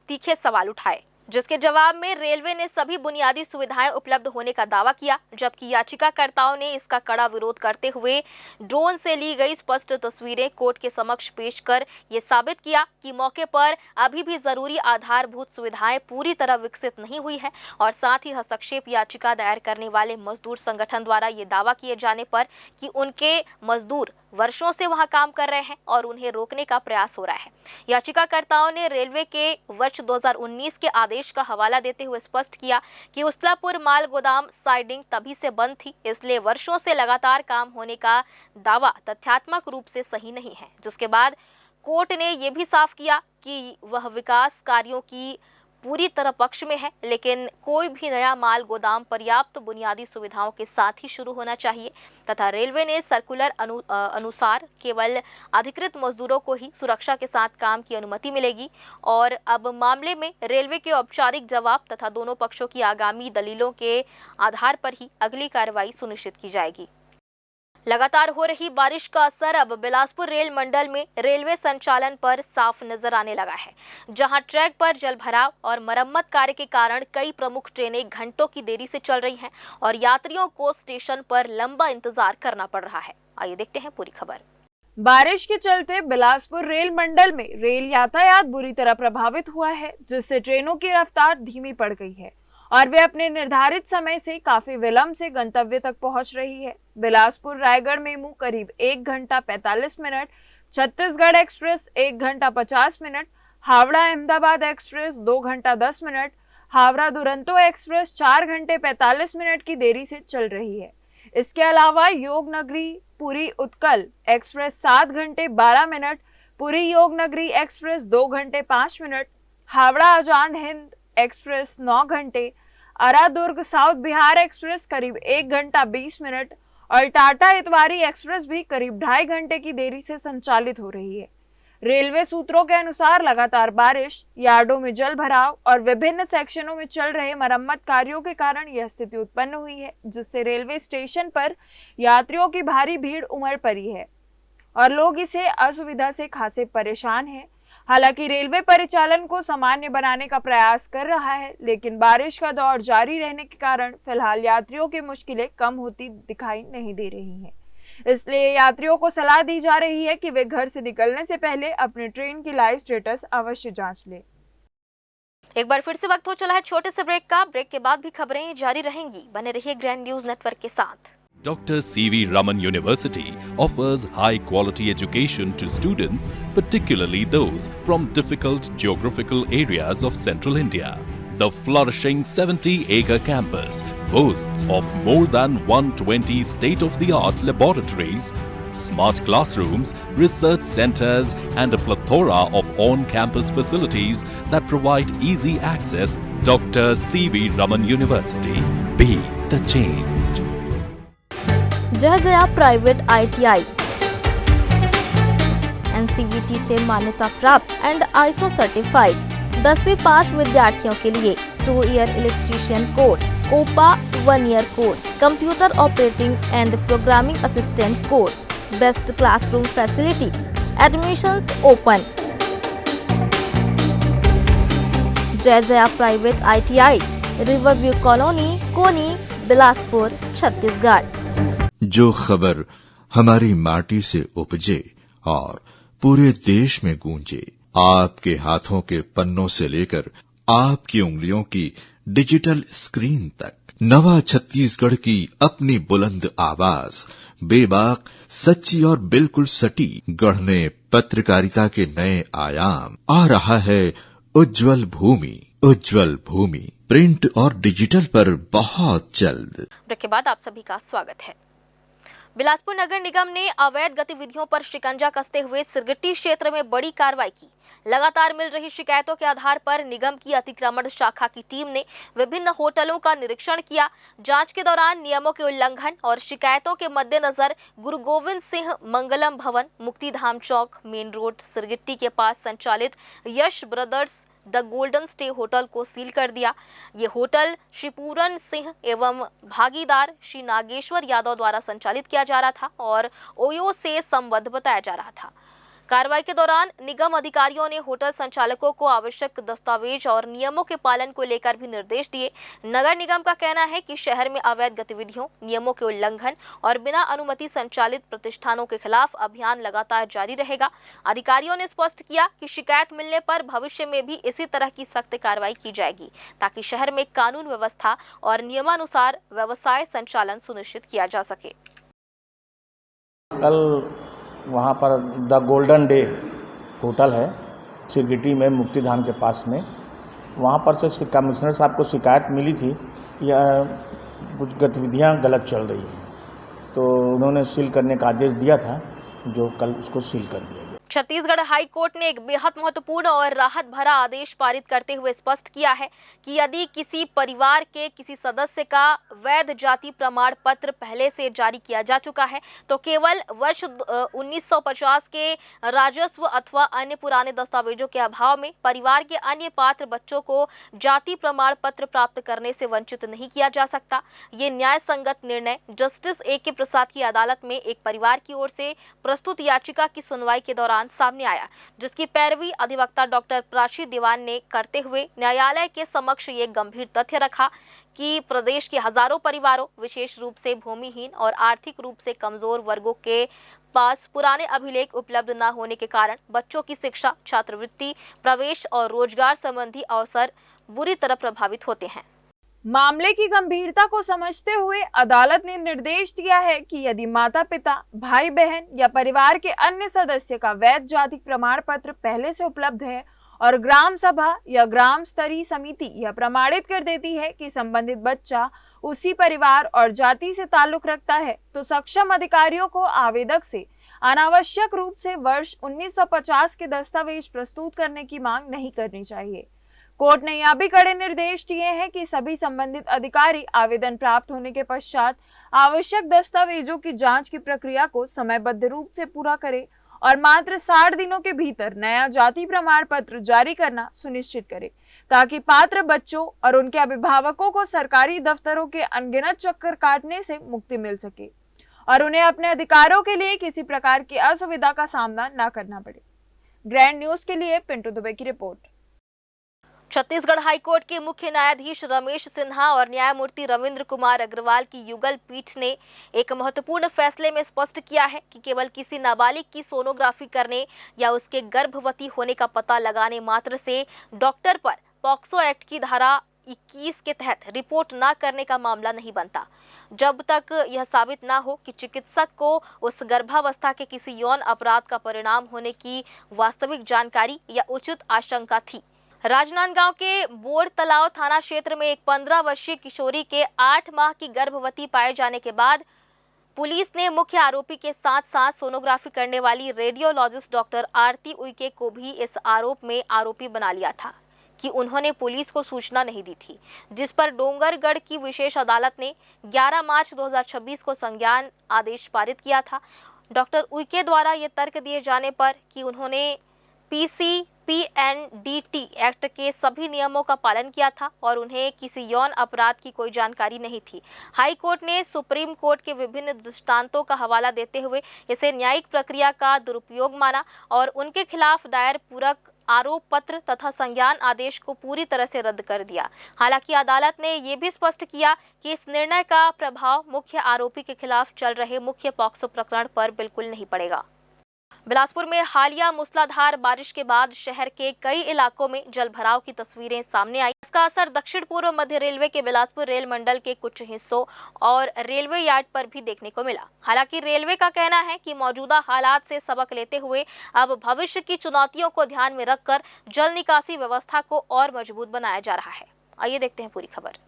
तीखे सवाल उठाए, जिसके जवाब में रेलवे ने सभी बुनियादी सुविधाएं उपलब्ध होने का दावा किया, जबकि याचिकाकर्ताओं ने इसका कड़ा विरोध करते हुए ड्रोन से ली गई स्पष्ट तस्वीरें कोर्ट के समक्ष पेश कर ये साबित किया कि मौके पर अभी भी जरूरी आधारभूत सुविधाएं पूरी तरह विकसित नहीं हुई है और साथ ही हस्तक्षेप याचिका दायर करने वाले मजदूर संगठन द्वारा ये दावा किए जाने पर कि उनके मजदूर वर्षों से वहां काम कर रहे हैं और उन्हें रोकने का प्रयास हो रहा है। याचिकाकर्ताओं ने रेलवे के वर्ष 2019 के आदेश आदेश का हवाला देते हुए स्पष्ट किया कि उसलापुर माल गोदाम साइडिंग तभी से बंद थी, इसलिए वर्षों से लगातार काम होने का दावा तथ्यात्मक रूप से सही नहीं है। जिसके बाद कोर्ट ने यह भी साफ किया कि वह विकास कार्यों की पूरी तरह पक्ष में है, लेकिन कोई भी नया माल गोदाम पर्याप्त बुनियादी सुविधाओं के साथ ही शुरू होना चाहिए तथा रेलवे ने सर्कुलर अनुसार केवल अधिकृत मजदूरों को ही सुरक्षा के साथ काम की अनुमति मिलेगी और अब मामले में रेलवे के औपचारिक जवाब तथा दोनों पक्षों की आगामी दलीलों के आधार पर ही अगली कार्रवाई सुनिश्चित की जाएगी। लगातार हो रही बारिश का असर अब बिलासपुर रेल मंडल में रेलवे संचालन पर साफ नजर आने लगा है, जहां ट्रैक पर जलभराव और मरम्मत कार्य के कारण कई प्रमुख ट्रेनें घंटों की देरी से चल रही हैं और यात्रियों को स्टेशन पर लंबा इंतजार करना पड़ रहा है। आइए देखते हैं पूरी खबर। बारिश के चलते बिलासपुर रेल मंडल में रेल यातायात बुरी तरह प्रभावित हुआ है, जिससे ट्रेनों की रफ्तार धीमी पड़ गई है और वे अपने निर्धारित समय से काफी विलंब से गंतव्य तक पहुंच रही है। बिलासपुर रायगढ़ मेमू करीब 1 घंटा 45 मिनट, छत्तीसगढ़ एक्सप्रेस 1 घंटा 50 मिनट, हावड़ा अहमदाबाद एक्सप्रेस 2 घंटा 10 मिनट, हावड़ा दुरंतो एक्सप्रेस 4 घंटे 45 मिनट की देरी से चल रही है। इसके अलावा योग नगरी पुरी उत्कल एक्सप्रेस 7 घंटे 12 मिनट, पुरी योग नगरी एक्सप्रेस 2 घंटे 5 मिनट, हावड़ा आजाद हिंद एक्सप्रेस 9 घंटे, अरा दुर्ग साउथ बिहार एक्सप्रेस करीब 1 घंटा 20 मिनट और टाटा इतवारी एक्सप्रेस भी करीब 2.5 घंटे की देरी से संचालित हो रही है। रेलवे सूत्रों के अनुसार लगातार बारिश, यार्डों में जल भराव और विभिन्न सेक्शनों में चल रहे मरम्मत कार्यों के कारण यह स्थिति उत्पन्न हुई है, जिससे रेलवे स्टेशन पर यात्रियों की भारी भीड़ उमड़ पड़ी है और लोग इसे असुविधा से खासे परेशान हैं। हालांकि रेलवे परिचालन को सामान्य बनाने का प्रयास कर रहा है, लेकिन बारिश का दौर जारी रहने के कारण फिलहाल यात्रियों की मुश्किलें कम होती दिखाई नहीं दे रही हैं। इसलिए यात्रियों को सलाह दी जा रही है कि वे घर से निकलने से पहले अपने ट्रेन की लाइव स्टेटस अवश्य जांच लें। एक बार फिर से वक्त हो चला है छोटे से ब्रेक का। ब्रेक के बाद भी खबरें जारी रहेंगी, बने रहिए ग्रैंड न्यूज नेटवर्क के साथ। Dr. C.V. Raman University offers high-quality education to students, particularly those from difficult geographical areas of Central India. The flourishing 70-acre campus boasts of more than 120 state-of-the-art laboratories, smart classrooms, research centers, and a plethora of on-campus facilities that provide easy access. Dr. C.V. Raman University. Be the change. जय Jaya private ITI NCVT से मान्यता प्राप्त and ISO certified 10वीं पास विद्यार्थियों के लिए 2 year electrician course, OPA 1 year course, computer operating and programming assistant course, best classroom facility, admissions open. Jai Jaya private ITI, riverview colony, Koni, Bilaspur, Chhattisgarh. जो खबर हमारी माटी से उपजे और पूरे देश में गूंजे, आपके हाथों के पन्नों से लेकर आपकी उंगलियों की डिजिटल स्क्रीन तक, नवा छत्तीसगढ़ की अपनी बुलंद आवाज, बेबाक, सच्ची और बिल्कुल सटीक, गढ़ने पत्रकारिता के नए आयाम। आ रहा है उज्जवल भूमि, उज्जवल भूमि प्रिंट और डिजिटल पर बहुत जल्द। ब्रेक के बाद आप सभी का स्वागत है। बिलासपुर नगर निगम ने अवैध गतिविधियों पर शिकंजा कसते हुए सिरगिट्टी क्षेत्र में बड़ी कार्रवाई की। लगातार मिल रही शिकायतों के आधार पर निगम की अतिक्रमण शाखा की टीम ने विभिन्न होटलों का निरीक्षण किया। जांच के दौरान नियमों के उल्लंघन और शिकायतों के मद्देनजर गुरु गोविंद सिंह मंगलम भवन, मुक्तिधाम चौक, मेन रोड, सिरगिट्टी के पास संचालित Yash brothers the golden stay hotel को सील कर दिया। ये होटल श्री पूरन सिंह एवं भागीदार श्री नागेश्वर यादव द्वारा संचालित किया जा रहा था और ओयो से संबद्ध बताया जा रहा था। कार्रवाई के दौरान निगम अधिकारियों ने होटल संचालकों को आवश्यक दस्तावेज और नियमों के पालन को लेकर भी निर्देश दिए। नगर निगम का कहना है कि शहर में अवैध गतिविधियों, नियमों के उल्लंघन और बिना अनुमति संचालित प्रतिष्ठानों के खिलाफ अभियान लगातार जारी रहेगा। अधिकारियों ने स्पष्ट किया कि शिकायत मिलने पर भविष्य में भी इसी तरह की सख्त कार्रवाई की जाएगी, ताकि शहर में कानून व्यवस्था और नियमानुसार व्यवसाय संचालन सुनिश्चित किया जा सके। कल वहाँ पर द गोल्डन डे होटल है सिरगिट्टी में, मुक्तिधाम के पास में, वहाँ पर से कमिश्नर साहब को शिकायत मिली थी कि कुछ गतिविधियाँ गलत चल रही हैं, तो उन्होंने सील करने का आदेश दिया था, जो कल उसको सील कर दिया गया। छत्तीसगढ़ हाई कोर्ट ने एक बेहद महत्वपूर्ण और राहत भरा आदेश पारित करते हुए स्पष्ट किया है कि यदि किसी परिवार के किसी सदस्य का वैध जाति प्रमाण पत्र पहले से जारी किया जा चुका है तो केवल वर्ष 1950 के राजस्व अथवा अन्य पुराने दस्तावेजों के अभाव में परिवार के अन्य पात्र बच्चों को जाति प्रमाण पत्र प्राप्त करने से वंचित नहीं किया जा सकता। ये न्याय संगत निर्णय जस्टिस A.K. प्रसाद की अदालत में एक परिवार की ओर से प्रस्तुत याचिका की सुनवाई के दौरान सामने आया, जिसकी पैरवी अधिवक्ता डॉक्टर प्राची दीवान ने करते हुए न्यायालय के समक्ष ये गंभीर तथ्य रखा कि प्रदेश के हजारों परिवारों, विशेष रूप से भूमिहीन और आर्थिक रूप से कमजोर वर्गों के पास पुराने अभिलेख उपलब्ध न होने के कारण बच्चों की शिक्षा, छात्रवृत्ति, प्रवेश और रोजगार संबंधी अवसर बुरी तरह प्रभावित होते हैं। मामले की गंभीरता को समझते हुए अदालत ने निर्देश दिया है कि यदि माता पिता, भाई बहन या परिवार के अन्य सदस्य का वैध जाति प्रमाण पत्र पहले से उपलब्ध है और ग्राम सभा या ग्राम स्तरीय समिति यह प्रमाणित कर देती है कि संबंधित बच्चा उसी परिवार और जाति से ताल्लुक रखता है, तो सक्षम अधिकारियों को आवेदक से अनावश्यक रूप से वर्ष 1950 के दस्तावेज प्रस्तुत करने की मांग नहीं करनी चाहिए। कोर्ट ने यह भी कड़े निर्देश दिए हैं कि सभी संबंधित अधिकारी आवेदन प्राप्त होने के पश्चात आवश्यक दस्तावेजों की जांच की प्रक्रिया को समयबद्ध रूप से पूरा करें और मात्र 60 दिनों के भीतर नया जाति प्रमाण पत्र जारी करना सुनिश्चित करें, ताकि पात्र बच्चों और उनके अभिभावकों को सरकारी दफ्तरों के अनगिनत चक्कर काटने से मुक्ति मिल सके और उन्हें अपने अधिकारों के लिए किसी प्रकार की असुविधा का सामना न करना पड़े। ग्रैंड न्यूज के लिए पिंटू दुबे की रिपोर्ट। छत्तीसगढ़ हाईकोर्ट के मुख्य न्यायाधीश रमेश सिन्हा और न्यायमूर्ति रविंद्र कुमार अग्रवाल की युगल पीठ ने एक महत्वपूर्ण फैसले में स्पष्ट किया है कि केवल किसी नाबालिग की सोनोग्राफी करने या उसके गर्भवती होने का पता लगाने मात्र से डॉक्टर पर पॉक्सो एक्ट की धारा 21 के तहत रिपोर्ट न करने का मामला नहीं बनता, जब तक यह साबित न हो कि चिकित्सक को उस गर्भावस्था के किसी यौन अपराध का परिणाम होने की वास्तविक जानकारी या उचित आशंका थी। राजनांदगांव के बोर्ड तलाव थाना क्षेत्र में एक 15 वर्षीय किशोरी के 8 माह की गर्भवती पाए जाने के बाद पुलिस ने मुख्य आरोपी के साथ साथ सोनोग्राफी करने वाली रेडियोलॉजिस्ट डॉक्टर आरती उइके को भी इस आरोप में आरोपी बना लिया था कि उन्होंने पुलिस को सूचना नहीं दी थी, जिस पर डोंगरगढ़ की विशेष अदालत ने 11 मार्च 2026 को संज्ञान आदेश पारित किया था। डॉक्टर उइके द्वारा ये तर्क दिए जाने पर कि उन्होंने PCPNDT एक्ट के सभी नियमों का पालन किया था और उन्हें किसी यौन अपराध की कोई जानकारी नहीं थी। हाई कोर्ट ने सुप्रीम कोर्ट के विभिन्न दृष्टांतों का हवाला देते हुए इसे न्यायिक प्रक्रिया का दुरुपयोग माना और उनके खिलाफ दायर पूरक आरोप पत्र तथा संज्ञान आदेश को पूरी तरह से रद्द कर दिया। हालांकि अदालत ने यह भी स्पष्ट किया कि इस निर्णय का प्रभाव मुख्य आरोपी के खिलाफ चल रहे मुख्य पॉक्सो प्रकरण पर बिल्कुल नहीं पड़ेगा। बिलासपुर में हालिया मूसलाधार बारिश के बाद शहर के कई इलाकों में जलभराव की तस्वीरें सामने आई। इसका असर दक्षिण पूर्व मध्य रेलवे के बिलासपुर रेल मंडल के कुछ हिस्सों और रेलवे यार्ड पर भी देखने को मिला। हालांकि रेलवे का कहना है कि मौजूदा हालात से सबक लेते हुए अब भविष्य की चुनौतियों को ध्यान में रखकर जल निकासी व्यवस्था को और मजबूत बनाया जा रहा है। आइए देखते हैं पूरी खबर।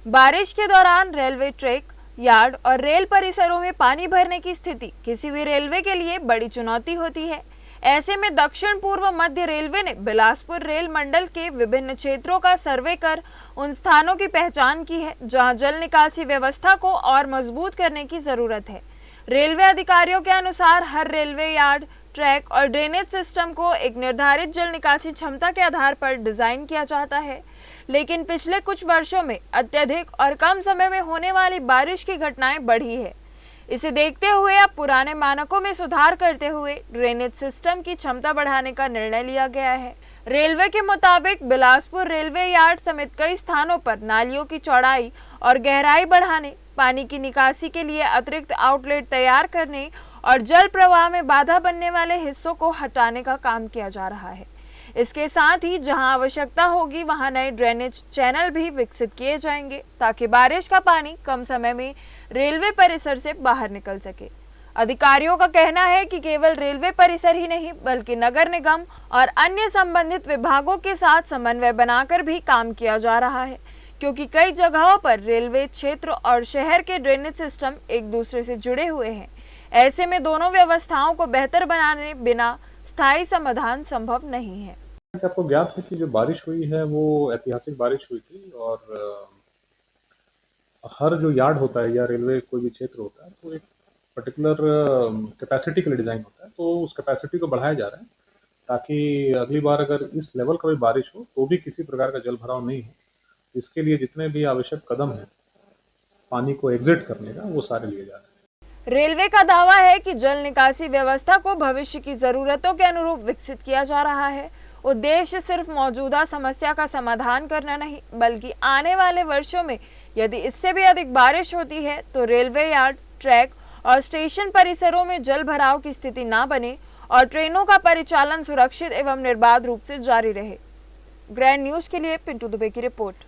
बारिश के दौरान रेलवे ट्रैक, यार्ड और रेल परिसरों में पानी भरने की स्थिति किसी भी रेलवे के लिए बड़ी चुनौती होती है। ऐसे में दक्षिण पूर्व मध्य रेलवे ने बिलासपुर रेल मंडल के विभिन्न क्षेत्रों का सर्वे कर उन स्थानों की पहचान की है जहां जल निकासी व्यवस्था को और मजबूत करने की जरूरत है। रेलवे अधिकारियों के अनुसार हर रेलवे यार्ड, ट्रैक और ड्रेनेज सिस्टम को एक निर्धारित जल निकासी क्षमता के आधार पर डिजाइन किया जाता है, लेकिन पिछले कुछ वर्षों में अत्यधिक और कम समय में होने वाली बारिश की घटनाएं बढ़ी है। इसे देखते हुए अब पुराने मानकों में सुधार करते हुए ड्रेनेज सिस्टम की क्षमता बढ़ाने का निर्णय लिया गया है। रेलवे के मुताबिक बिलासपुर रेलवे यार्ड समेत कई स्थानों पर नालियों की चौड़ाई और गहराई बढ़ाने, पानी की निकासी के लिए अतिरिक्त आउटलेट तैयार करने और जल प्रवाह में बाधा बनने वाले हिस्सों को हटाने का काम किया जा रहा है। इसके साथ ही जहां आवश्यकता होगी वहां नए ड्रेनेज चैनल भी विकसित किए जाएंगे ताकि बारिश का पानी कम समय में रेलवे परिसर से बाहर निकल सके। अधिकारियों का कहना है कि केवल रेलवे परिसर ही नहीं बल्कि नगर निगम और अन्य संबंधित विभागों के साथ समन्वय बनाकर भी काम किया जा रहा है, क्योंकि कई जगहों पर रेलवे क्षेत्र और शहर के ड्रेनेज सिस्टम एक दूसरे से जुड़े हुए हैं। ऐसे में दोनों व्यवस्थाओं को बेहतर बनाने बिना स्थायी समाधान संभव नहीं है। आपको ज्ञात है कि जो बारिश हुई है वो ऐतिहासिक बारिश हुई थी और हर जो यार्ड होता है या रेलवे कोई भी क्षेत्र होता है तो एक पर्टिकुलर कैपेसिटी के लिए डिज़ाइन होता है, तो उस कैपेसिटी को बढ़ाया जा रहा है ताकि अगली बार अगर इस लेवल का भी बारिश हो तो भी किसी प्रकार का जल भराव नहीं हो। तो इसके लिए जितने भी आवश्यक कदम हैं पानी को एग्जिट करने का वो सारे लिए जा रहे हैं। रेलवे का दावा है कि जल निकासी व्यवस्था को भविष्य की जरूरतों के अनुरूप विकसित किया जा रहा है। उद्देश्य सिर्फ मौजूदा समस्या का समाधान करना नहीं बल्कि आने वाले वर्षों में यदि इससे भी अधिक बारिश होती है तो रेलवे यार्ड, ट्रैक और स्टेशन परिसरों में जल भराव की स्थिति ना बने और ट्रेनों का परिचालन सुरक्षित एवं निर्बाध रूप से जारी रहे। ग्रैंड न्यूज के लिए पिंटू दुबे की रिपोर्ट।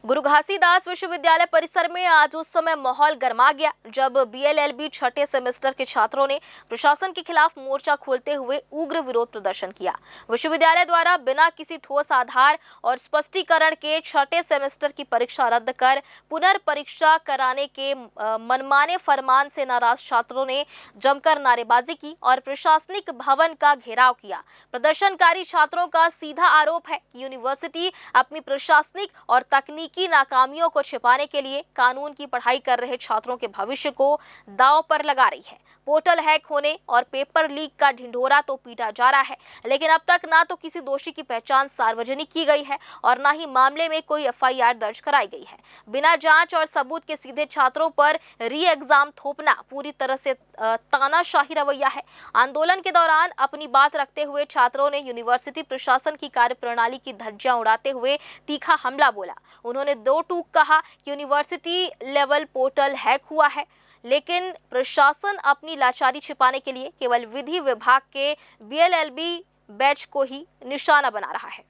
गुरु घासीदास विश्वविद्यालय परिसर में आज उस समय माहौल गर्मा गया जब बीएलएलबी छठे सेमेस्टर के छात्रों ने प्रशासन के खिलाफ मोर्चा खोलते हुए उग्र विरोध प्रदर्शन किया। विश्वविद्यालय द्वारा बिना किसी ठोस आधार और स्पष्टीकरण के छठे सेमेस्टर की परीक्षा रद्द कर पुनर्परीक्षा कराने के मनमाने फरमान से नाराज छात्रों ने जमकर नारेबाजी की और प्रशासनिक भवन का घेराव किया। प्रदर्शनकारी छात्रों का सीधा आरोप है कि यूनिवर्सिटी अपनी प्रशासनिक और तकनीकी नाकामियों को छिपाने के लिए कानून की पढ़ाई कर रहे छात्रों के भविष्य को दांव पर लगा रही है। पोर्टल हैक होने और पेपर लीक का ढिंढोरा तो पीटा जा रहा है, लेकिन अब तक ना तो किसी दोषी की पहचान सार्वजनिक की गई है और ना ही मामले में कोई एफआईआर दर्ज कराई गई है। बिना जांच और सबूत के सीधे छात्रों पर री एग्जाम थोपना पूरी तरह से तानाशाही रवैया है। आंदोलन के दौरान अपनी बात रखते हुए छात्रों ने यूनिवर्सिटी प्रशासन की कार्यप्रणाली की धज्जियां उड़ाते हुए तीखा हमला बोला। उन्होंने दो टूक कहा कि यूनिवर्सिटी लेवल पोर्टल हैक हुआ है, लेकिन प्रशासन अपनी लाचारी छिपाने के लिए केवल विधि विभाग के बीएलएलबी बैच को ही निशाना बना रहा है।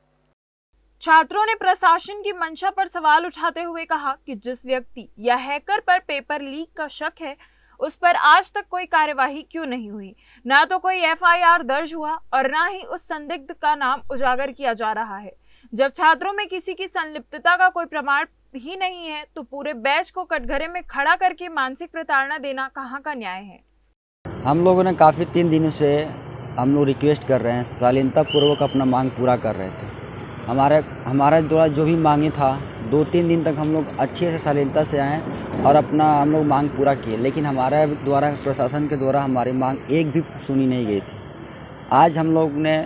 छात्रों ने प्रशासन की मंशा पर सवाल उठाते हुए कहा कि जिस व्यक्ति या हैकर पर पेपर लीक का शक है उस पर आज तक कोई कार्यवाही क्यों नहीं हुई, ना तो कोई एफआईआर दर्ज हुआ और ना ही उस संदिग्ध का नाम उजागर किया जा रहा है। जब छात्रों में किसी की संलिप्तता का कोई प्रमाण ही नहीं है तो पूरे बैच को कटघरे में खड़ा करके मानसिक प्रताड़ना देना कहाँ का न्याय है। हम लोगों ने काफ़ी 3 दिनों से हम लोग रिक्वेस्ट कर रहे हैं, शालीनता पूर्वक अपना मांग पूरा कर रहे थे। हमारे द्वारा जो भी मांगे था 2-3 दिन तक हम लोग अच्छे से शालीनता से आए और अपना हम लोग मांग पूरा किए, लेकिन हमारे द्वारा प्रशासन के द्वारा हमारी मांग एक भी सुनी नहीं गई थी। आज हम लोग ने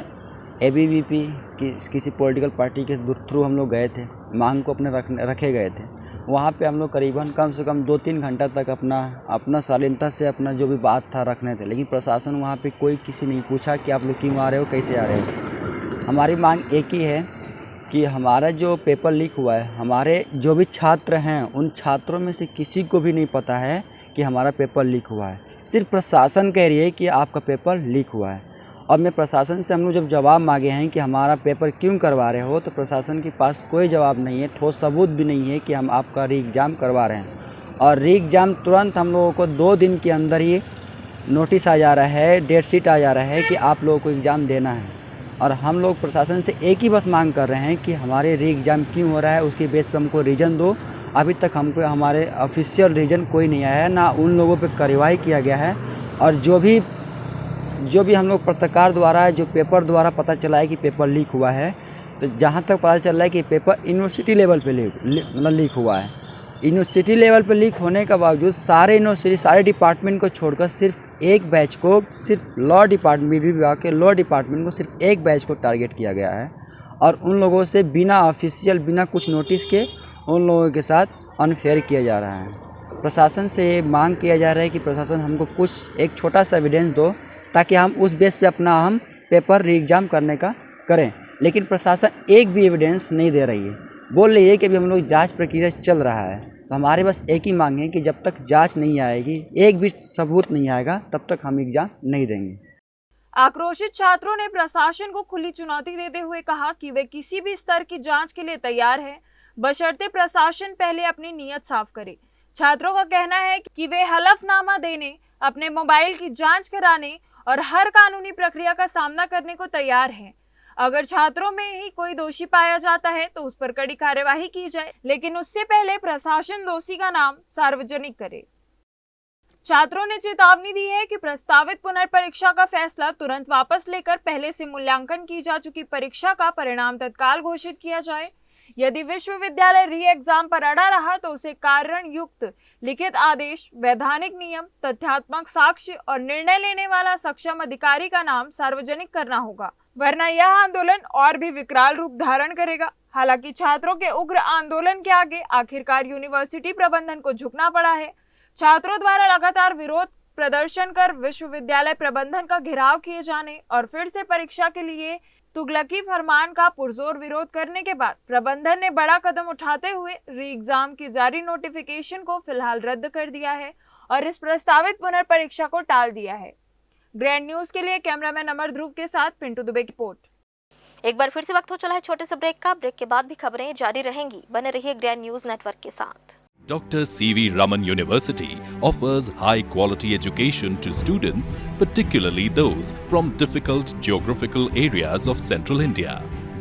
एबीवीपी किसी पॉलिटिकल पार्टी के थ्रू हम लोग गए थे, मांग को अपने रखे गए थे। वहाँ पे हम लोग करीबन कम से कम 2-3 घंटा तक अपना शालीनता से अपना जो भी बात था रखने थे, लेकिन प्रशासन वहाँ पे कोई किसी नहीं पूछा कि आप लोग क्यों आ रहे हो, कैसे आ रहे हो। हमारी मांग एक ही है कि हमारा जो पेपर लीक हुआ है, हमारे जो भी छात्र हैं उन छात्रों में से किसी को भी नहीं पता है कि हमारा पेपर लीक हुआ है। सिर्फ प्रशासन कह रही है कि आपका पेपर लीक हुआ है। और मैं प्रशासन से हम लोग जब जवाब मांगे हैं कि हमारा पेपर क्यों करवा रहे हो, तो प्रशासन के पास कोई जवाब नहीं है, ठोस सबूत भी नहीं है कि हम आपका री एग्ज़ाम करवा रहे हैं। और री एग्ज़ाम तुरंत हम लोगों को 2 दिन के अंदर ही नोटिस आ जा रहा है, डेट शीट आ जा रहा है कि आप लोगों को एग्ज़ाम देना है। और हम लोग प्रशासन से एक ही बस मांग कर रहे हैं कि हमारे री एग्ज़ाम क्यों हो रहा है उसके बेस पे हमको रीज़न दो। अभी तक हमको हमारे ऑफिशियल रीज़न कोई नहीं आया है, ना उन लोगों पे कार्रवाई किया गया है। और जो भी हम लोग पत्रकार द्वारा जो पेपर द्वारा पता चला है कि पेपर लीक हुआ है, तो जहाँ तक पता चल रहा है कि पेपर यूनिवर्सिटी लेवल पे लीक हुआ है। यूनिवर्सिटी लेवल पे लीक होने के बावजूद सारे यूनिवर्सिटी सारे डिपार्टमेंट को छोड़कर सिर्फ एक बैच को, सिर्फ लॉ डिपार्टमेंट विभाग के लॉ डिपार्टमेंट को सिर्फ एक बैच को टारगेट किया गया है। और उन लोगों से बिना ऑफिशियल बिना कुछ नोटिस के उन लोगों के साथ अनफेयर किया जा रहा है। प्रशासन से मांग किया जा रहा है कि प्रशासन हमको कुछ एक छोटा सा एविडेंस दो ताकि हम उस बेस पे अपना हम पेपर री एग्ज़ाम करने का करें। लेकिन प्रशासन एक भी एविडेंस नहीं दे रही है, बोल रही है कि अभी हम लोग जांच प्रक्रिया चल रहा है। तो हमारे बस एक ही मांग है कि जब तक जांच नहीं आएगी, एक भी सबूत नहीं आएगा, तब तक हम एग्ज़ाम नहीं देंगे। आक्रोशित छात्रों ने प्रशासन को खुली चुनौती देते हुए कहा कि वे किसी भी स्तर की जांच के लिए तैयार हैं, बशर्ते प्रशासन पहले अपनी नीयत साफ करे। छात्रों का कहना है कि वे हलफनामा देने, अपने मोबाइल की जांच कराने और हर कानूनी प्रक्रिया का सामना करने को तैयार हैं। अगर छात्रों में ही कोई दोषी पाया जाता है तो उस पर कड़ी कार्यवाही की जाए, लेकिन उससे पहले प्रशासन दोषी का नाम सार्वजनिक करे। छात्रों ने चेतावनी दी है कि प्रस्तावित पुनर्परीक्षा का फैसला तुरंत वापस लेकर पहले से मूल्यांकन की जा चुकी परीक्षा का परिणाम तत्काल घोषित किया जाए। यदि विश्वविद्यालय री एग्जाम पर अड़ा रहा तो उसे कारण युक्त लिखित आदेश, वैधानिक नियम, तथ्यात्मक साक्ष्य और निर्णय लेने वाला सक्षम अधिकारी का नाम सार्वजनिक करना होगा, वरना यह आंदोलन और भी विकराल रूप धारण करेगा। हालांकि छात्रों के उग्र आंदोलन के आगे आखिरकार यूनिवर्सिटी प्रबंधन को झुकना पड़ा है। छात्रों द्वारा लगातार विरोध प्रदर्शन कर विश्वविद्यालय प्रबंधन का घेराव किए जाने और फिर से परीक्षा के लिए तुगलकी फरमान का पुरजोर विरोध करने के बाद प्रबंधन ने बड़ा कदम उठाते हुए री एग्जाम की जारी नोटिफिकेशन को फिलहाल रद्द कर दिया है और इस प्रस्तावित पुनर्परीक्षा को टाल दिया है। ग्रैंड न्यूज के लिए कैमरामैन अमर ध्रुव के साथ पिंटू दुबे की रिपोर्ट। एक बार फिर से वक्त हो चला है छोटे से ब्रेक का। ब्रेक के बाद भी खबरें जारी रहेंगी, बने रहिए ग्रैंड न्यूज नेटवर्क के साथ। Dr. C.V. Raman University offers high-quality education to students, particularly those from difficult geographical areas of Central India.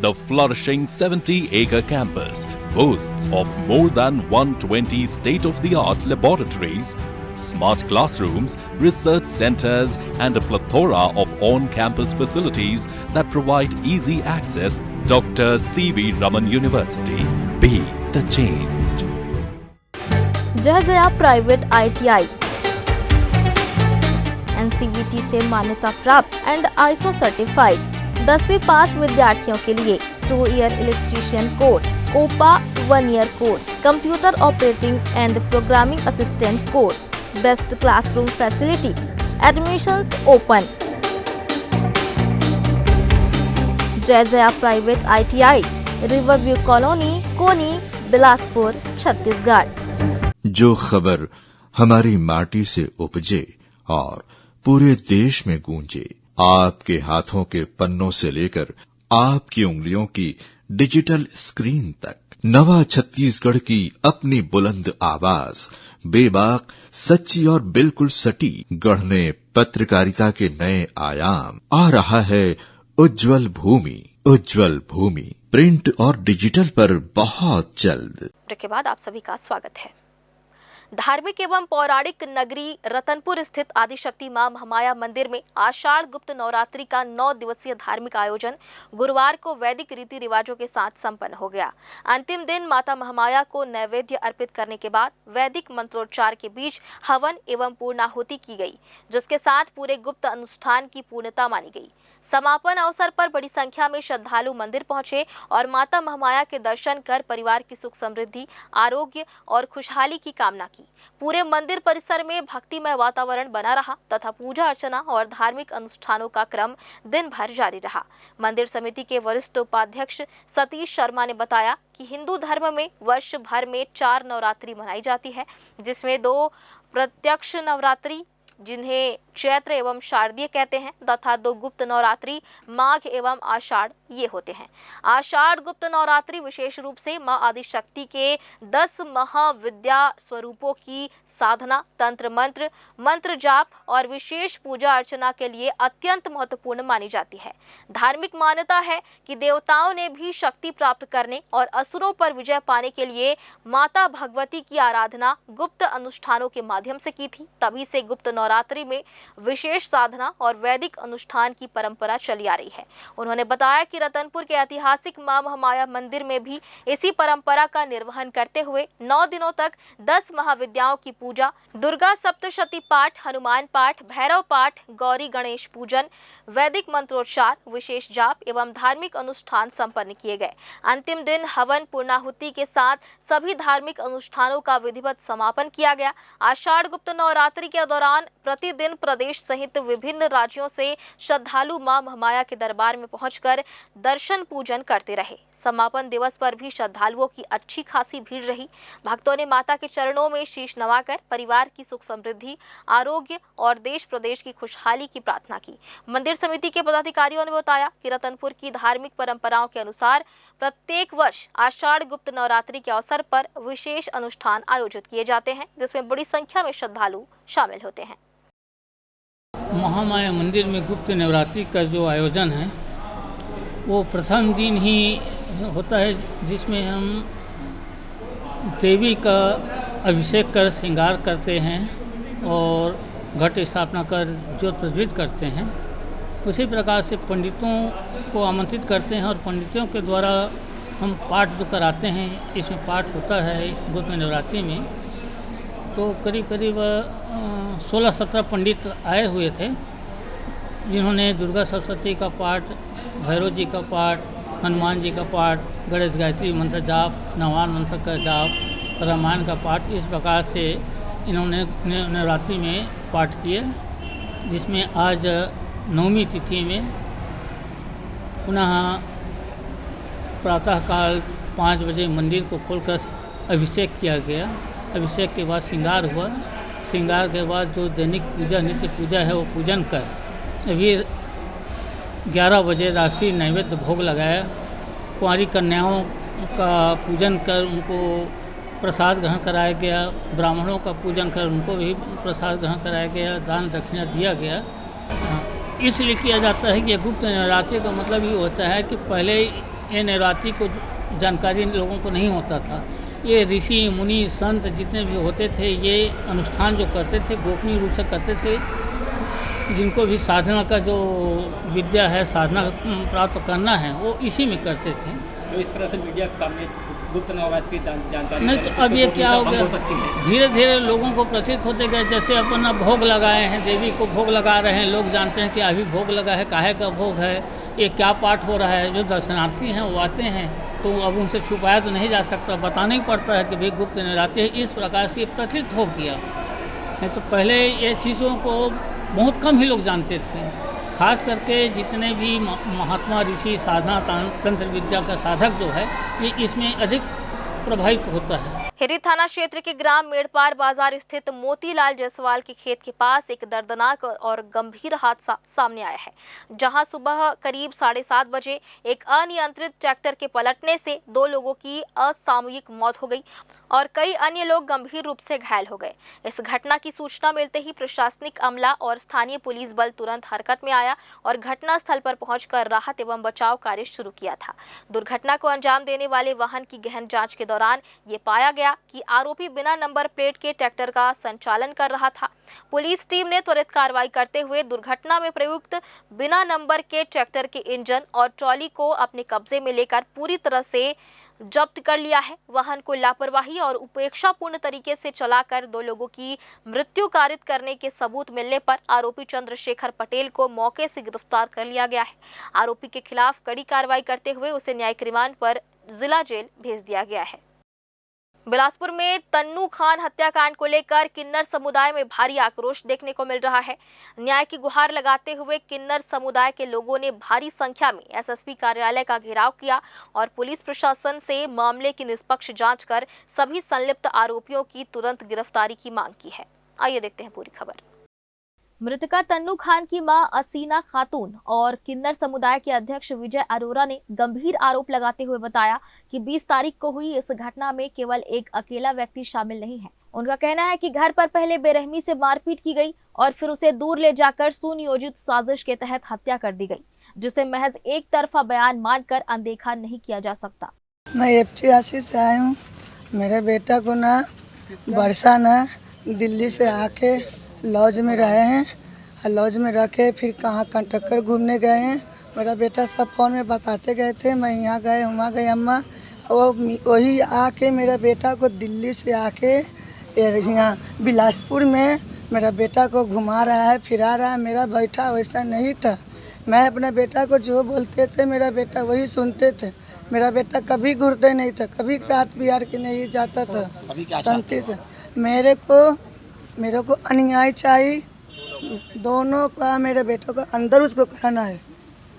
The flourishing 70-acre campus boasts of more than 120 state-of-the-art laboratories, smart classrooms, research centers, and a plethora of on-campus facilities that provide easy access. Dr. C.V. Raman University. Be the change. Jaya private ITI NCVT से मान्यता प्राप्त and ISO certified 10वीं पास विद्यार्थियों के लिए 2 year electrician course, OPA 1 year course, computer operating and programming assistant course, best classroom facility, admissions open. Jaya private ITI, riverview colony, Koni, Bilaspur, Chhattisgarh. जो खबर हमारी माटी से उपजे और पूरे देश में गूंजे, आपके हाथों के पन्नों से लेकर आपकी उंगलियों की डिजिटल स्क्रीन तक, नवा छत्तीसगढ़ की अपनी बुलंद आवाज, बेबाक, सच्ची और बिल्कुल सटीक, गढ़ने पत्रकारिता के नए आयाम। आ रहा है उज्जवल भूमि। उज्जवल भूमि प्रिंट और डिजिटल पर बहुत जल्द। के बाद आप सभी का स्वागत है। धार्मिक एवं पौराणिक नगरी रतनपुर स्थित आदिशक्ति मां महामाया मंदिर में आषाढ़ गुप्त नवरात्रि का 9 दिवसीय धार्मिक आयोजन गुरुवार को वैदिक रीति रिवाजों के साथ संपन्न हो गया। अंतिम दिन माता महामाया को नैवेद्य अर्पित करने के बाद वैदिक मंत्रोच्चार के बीच हवन एवं पूर्णाहुति की गई, जिसके साथ पूरे गुप्त अनुष्ठान की पूर्णता मानी गई। समापन अवसर पर बड़ी संख्या में श्रद्धालु मंदिर पहुंचे और माता महामाया के दर्शन कर परिवार की सुख समृद्धि, आरोग्य और खुशहाली की कामना की। पूरे मंदिर परिसर में भक्तिमय वातावरण बना रहा तथा पूजा अर्चना और धार्मिक अनुष्ठानों का क्रम दिन भर जारी रहा। मंदिर समिति के वरिष्ठ उपाध्यक्ष सतीश शर्मा ने बताया कि हिंदू धर्म में वर्ष भर में 4 नवरात्रि मनाई जाती है, जिसमें 2 प्रत्यक्ष नवरात्रि जिन्हें चैत्र एवं शारदीय कहते हैं तथा 2 गुप्त नवरात्रि माघ एवं आषाढ़ ये होते हैं। आषाढ़ गुप्त नवरात्रि विशेष रूप से मां आदिशक्ति के 10 महाविद्या स्वरूपों की साधना, तंत्र मंत्र, मंत्र जाप और विशेष पूजा अर्चना के लिए अत्यंत महत्वपूर्ण मानी जाती है। धार्मिक मान्यता है कि देवताओं ने भी शक्ति प्राप्त करने और असुरों पर विजय पाने के लिए माता भगवती की आराधना गुप्त अनुष्ठानों के माध्यम से की थी। तभी से गुप्त नवरात्रि में विशेष साधना और वैदिक अनुष्ठान की परंपरा चली आ रही है। उन्होंने बताया कि रतनपुर के ऐतिहासिक मां महामाया मंदिर में भी इसी परंपरा का निर्वहन करते हुए 9 दिनों तक 10 महाविद्याओं की पूजा, दुर्गा सप्तशती पाठ, हनुमान पाठ, भैरव पाठ, गौरी गणेश पूजन, वैदिक मंत्रोच्चार, विशेष जाप एवं धार्मिक अनुष्ठान संपन्न किए गए। अंतिम दिन हवन पूर्णाहुति के साथ सभी धार्मिक अनुष्ठानों का विधिवत समापन किया गया। आषाढ़ गुप्त नवरात्रि के दौरान प्रतिदिन प्रदेश सहित विभिन्न राज्यों से श्रद्धालु मां महामाया के दरबार में पहुंचकर दर्शन पूजन करते रहे। समापन दिवस पर भी श्रद्धालुओं की अच्छी खासी भीड़ रही। भक्तों ने माता के चरणों में शीश नवाकर परिवार की सुख समृद्धि, आरोग्य और देश प्रदेश की खुशहाली की प्रार्थना की। मंदिर समिति के पदाधिकारियों ने बताया कि रतनपुर की धार्मिक परंपराओं के अनुसार प्रत्येक वर्ष आषाढ़ गुप्त नवरात्रि के अवसर पर विशेष अनुष्ठान आयोजित किए जाते हैं, जिसमें बड़ी संख्या में श्रद्धालु शामिल होते हैं। महामाया मंदिर में गुप्त नवरात्रि का जो आयोजन है वो प्रथम दिन ही होता है, जिसमें हम देवी का अभिषेक कर श्रृंगार करते हैं और घट स्थापना कर ज्योत प्रज्वलित करते हैं। उसी प्रकार से पंडितों को आमंत्रित करते हैं और पंडितों के द्वारा हम पाठ जो कराते हैं, इसमें पाठ होता है गुप्त नवरात्रि में। तो करीब 16-17 पंडित आए हुए थे, जिन्होंने दुर्गा सप्तशती का पाठ, भैरव जी का पाठ, हनुमान जी का पाठ, गणेश गायत्री मंत्र जाप, नवान मंत्र का जाप, रामायण का पाठ, इस प्रकार से इन्होंने नवरात्रि में पाठ किए, जिसमें आज नवमी तिथि में पुनः प्रातःकाल 5 बजे मंदिर को खोलकर अभिषेक किया गया। अभिषेक के बाद श्रृंगार हुआ। श्रृंगार के बाद जो दैनिक पूजा, नित्य पूजा है, वो पूजन कर अभी 11 बजे राशि नैवेद्य भोग लगाया। कुंवारी कन्याओं का पूजन कर उनको प्रसाद ग्रहण कराया गया। ब्राह्मणों का पूजन कर उनको भी प्रसाद ग्रहण कराया गया। दान दक्षिणा दिया गया। इसलिए किया जाता है कि गुप्त नवरात्रि का मतलब ये होता है कि पहले ये नवरात्रि को जानकारी लोगों को नहीं होता था। ये ऋषि मुनि संत जितने भी होते थे, ये अनुष्ठान जो करते थे गोपनीय रूप से करते थे। जिनको भी साधना का जो विद्या है, साधना प्राप्त करना है, वो इसी में करते थे। तो इस तरह से मीडिया के सामने गुप्त नवरात्रि की जानकारी नहीं, तो अब ये क्या हो गया, धीरे धीरे लोगों को प्रतीत होते गए। जैसे अपना भोग लगाए हैं, देवी को भोग लगा रहे हैं, लोग जानते हैं कि अभी भोग लगा है, काहे का भोग है, ये क्या पाठ हो रहा है। जो दर्शनार्थी हैं वो आते हैं, तो अब उनसे छुपाया तो नहीं जा सकता, बताना ही पड़ता है कि भाई गुप्त नवरात्रि है। इस प्रकार से प्रतीत हो गया। नहीं तो पहले ये चीज़ों को बहुत कम ही लोग जानते थे। खास करके जितने भी महात्मा ऋषि साधना तंत्र विद्या का साधक जो है, ये इसमें अधिक प्रभावित होता है। हिरी थाना क्षेत्र के ग्राम मेड़पार बाजार स्थित मोतीलाल जायसवाल के खेत के पास एक दर्दनाक और गंभीर हादसा सामने आया है, जहां सुबह करीब 7:30 बजे एक अनियंत्रित ट्रैक्टर के पलटने से 2 लोगों की असामयिक मौत हो गई और कई अन्य लोग गंभीर रूप से घायल हो गए। इस घटना की सूचना मिलते ही प्रशासनिक अमला और स्थानीय पुलिस बल तुरंत हरकत में आया और घटना स्थल पर पहुंचकर राहत एवं बचाव कार्य शुरू किया था। दुर्घटना को अंजाम देने वाले वाहन की गहन जांच के दौरान ये पाया गया कि आरोपी बिना नंबर प्लेट के ट्रैक्टर का संचालन कर रहा था। पुलिस टीम ने त्वरित कार्रवाई करते हुए दुर्घटना में प्रयुक्त बिना नंबर के ट्रैक्टर के इंजन और ट्रॉली को अपने कब्जे में लेकर पूरी तरह से जब्त कर लिया है। वाहन को लापरवाही और उपेक्षापूर्ण तरीके से चलाकर 2 लोगों की मृत्यु कारित करने के सबूत मिलने पर आरोपी चंद्रशेखर पटेल को मौके से गिरफ्तार कर लिया गया है। आरोपी के खिलाफ कड़ी कार्रवाई करते हुए उसे न्यायिक रिमांड पर जिला जेल भेज दिया गया है। बिलासपुर में तन्नू खान हत्याकांड को लेकर किन्नर समुदाय में भारी आक्रोश देखने को मिल रहा है। न्याय की गुहार लगाते हुए किन्नर समुदाय के लोगों ने भारी संख्या में एसएसपी कार्यालय का घेराव किया और पुलिस प्रशासन से मामले की निष्पक्ष जांच कर सभी संलिप्त आरोपियों की तुरंत गिरफ्तारी की मांग की है। आइए देखते हैं पूरी खबर। मृतका तन्नू खान की मां असीना खातून और किन्नर समुदाय के अध्यक्ष विजय अरोरा ने गंभीर आरोप लगाते हुए बताया कि 20 तारीख को हुई इस घटना में केवल एक अकेला व्यक्ति शामिल नहीं है। उनका कहना है कि घर पर पहले बेरहमी से मारपीट की गई और फिर उसे दूर ले जाकर सुनियोजित साजिश के तहत हत्या कर दी गई, जिसे महज एक तरफा बयान मानकर अनदेखा नहीं किया जा सकता। मैं एफटीआरसी से आया हूँ। मेरे बेटा को ना वर्षा ना दिल्ली से आके लॉज में रहे हैं। लॉज में रह के फिर कहाँ कंटक्कर घूमने गए हैं। मेरा बेटा सब फ़ोन में बताते गए थे, मैं यहाँ गए वहाँ गए अम्मा। वही आके मेरा बेटा को दिल्ली से आके यहाँ बिलासपुर में मेरा बेटा को घुमा रहा है, फिरा रहा है। मेरा बेटा वैसा नहीं था। मैं अपने बेटा को जो बोलते थे मेरा बेटा वही सुनते थे। मेरा बेटा कभी घूरते नहीं था, कभी रात बिहार के नहीं जाता था शांति से। मेरे को अन्याय चाहिए दोनों का। मेरे बेटों का अंदर उसको कराना है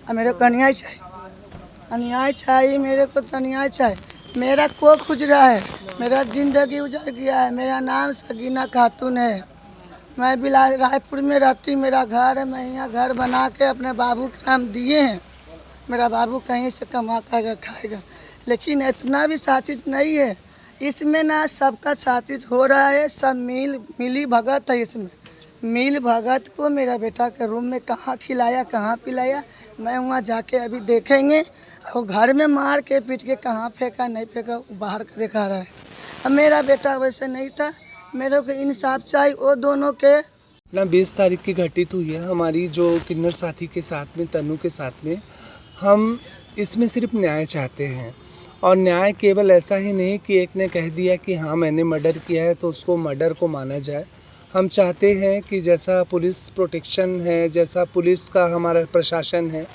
और मेरे को अन्याय चाहिए। अन्याय चाहिए, मेरे को तो अन्याय चाहिए। मेरा कोख उजरा है, मेरा ज़िंदगी उजड़ गया है। मेरा नाम सगीना खातून है। मैं रायपुर में रहती, मेरा घर है। मैं यहाँ घर बना के अपने बाबू के नाम दिए हैं। मेरा बाबू कहीं से कमा कर खाएगा, लेकिन इतना भी साथित नहीं है इसमें ना। सबका साथित हो रहा है, सब मिली भगत है इसमें। मिल भगत को मेरा बेटा के रूम में कहाँ खिलाया, कहाँ पिलाया, मैं वहाँ जाके अभी देखेंगे। और घर में मार के पीट के कहाँ फेंका नहीं फेंका बाहर का दिखा रहा है। अब मेरा बेटा वैसे नहीं था, मेरे को इंसाफ चाहिए वो दोनों के। ना 20 तारीख की घटित हुई है हमारी जो किन्नर साथी के साथ में, तनु के साथ में। हम इसमें सिर्फ न्याय चाहते हैं, और न्याय केवल ऐसा ही नहीं कि एक ने कह दिया कि हाँ मैंने मर्डर किया है तो उसको मर्डर को माना जाए। हम चाहते हैं कि जैसा पुलिस प्रोटेक्शन है, जैसा पुलिस का हमारा प्रशासन है,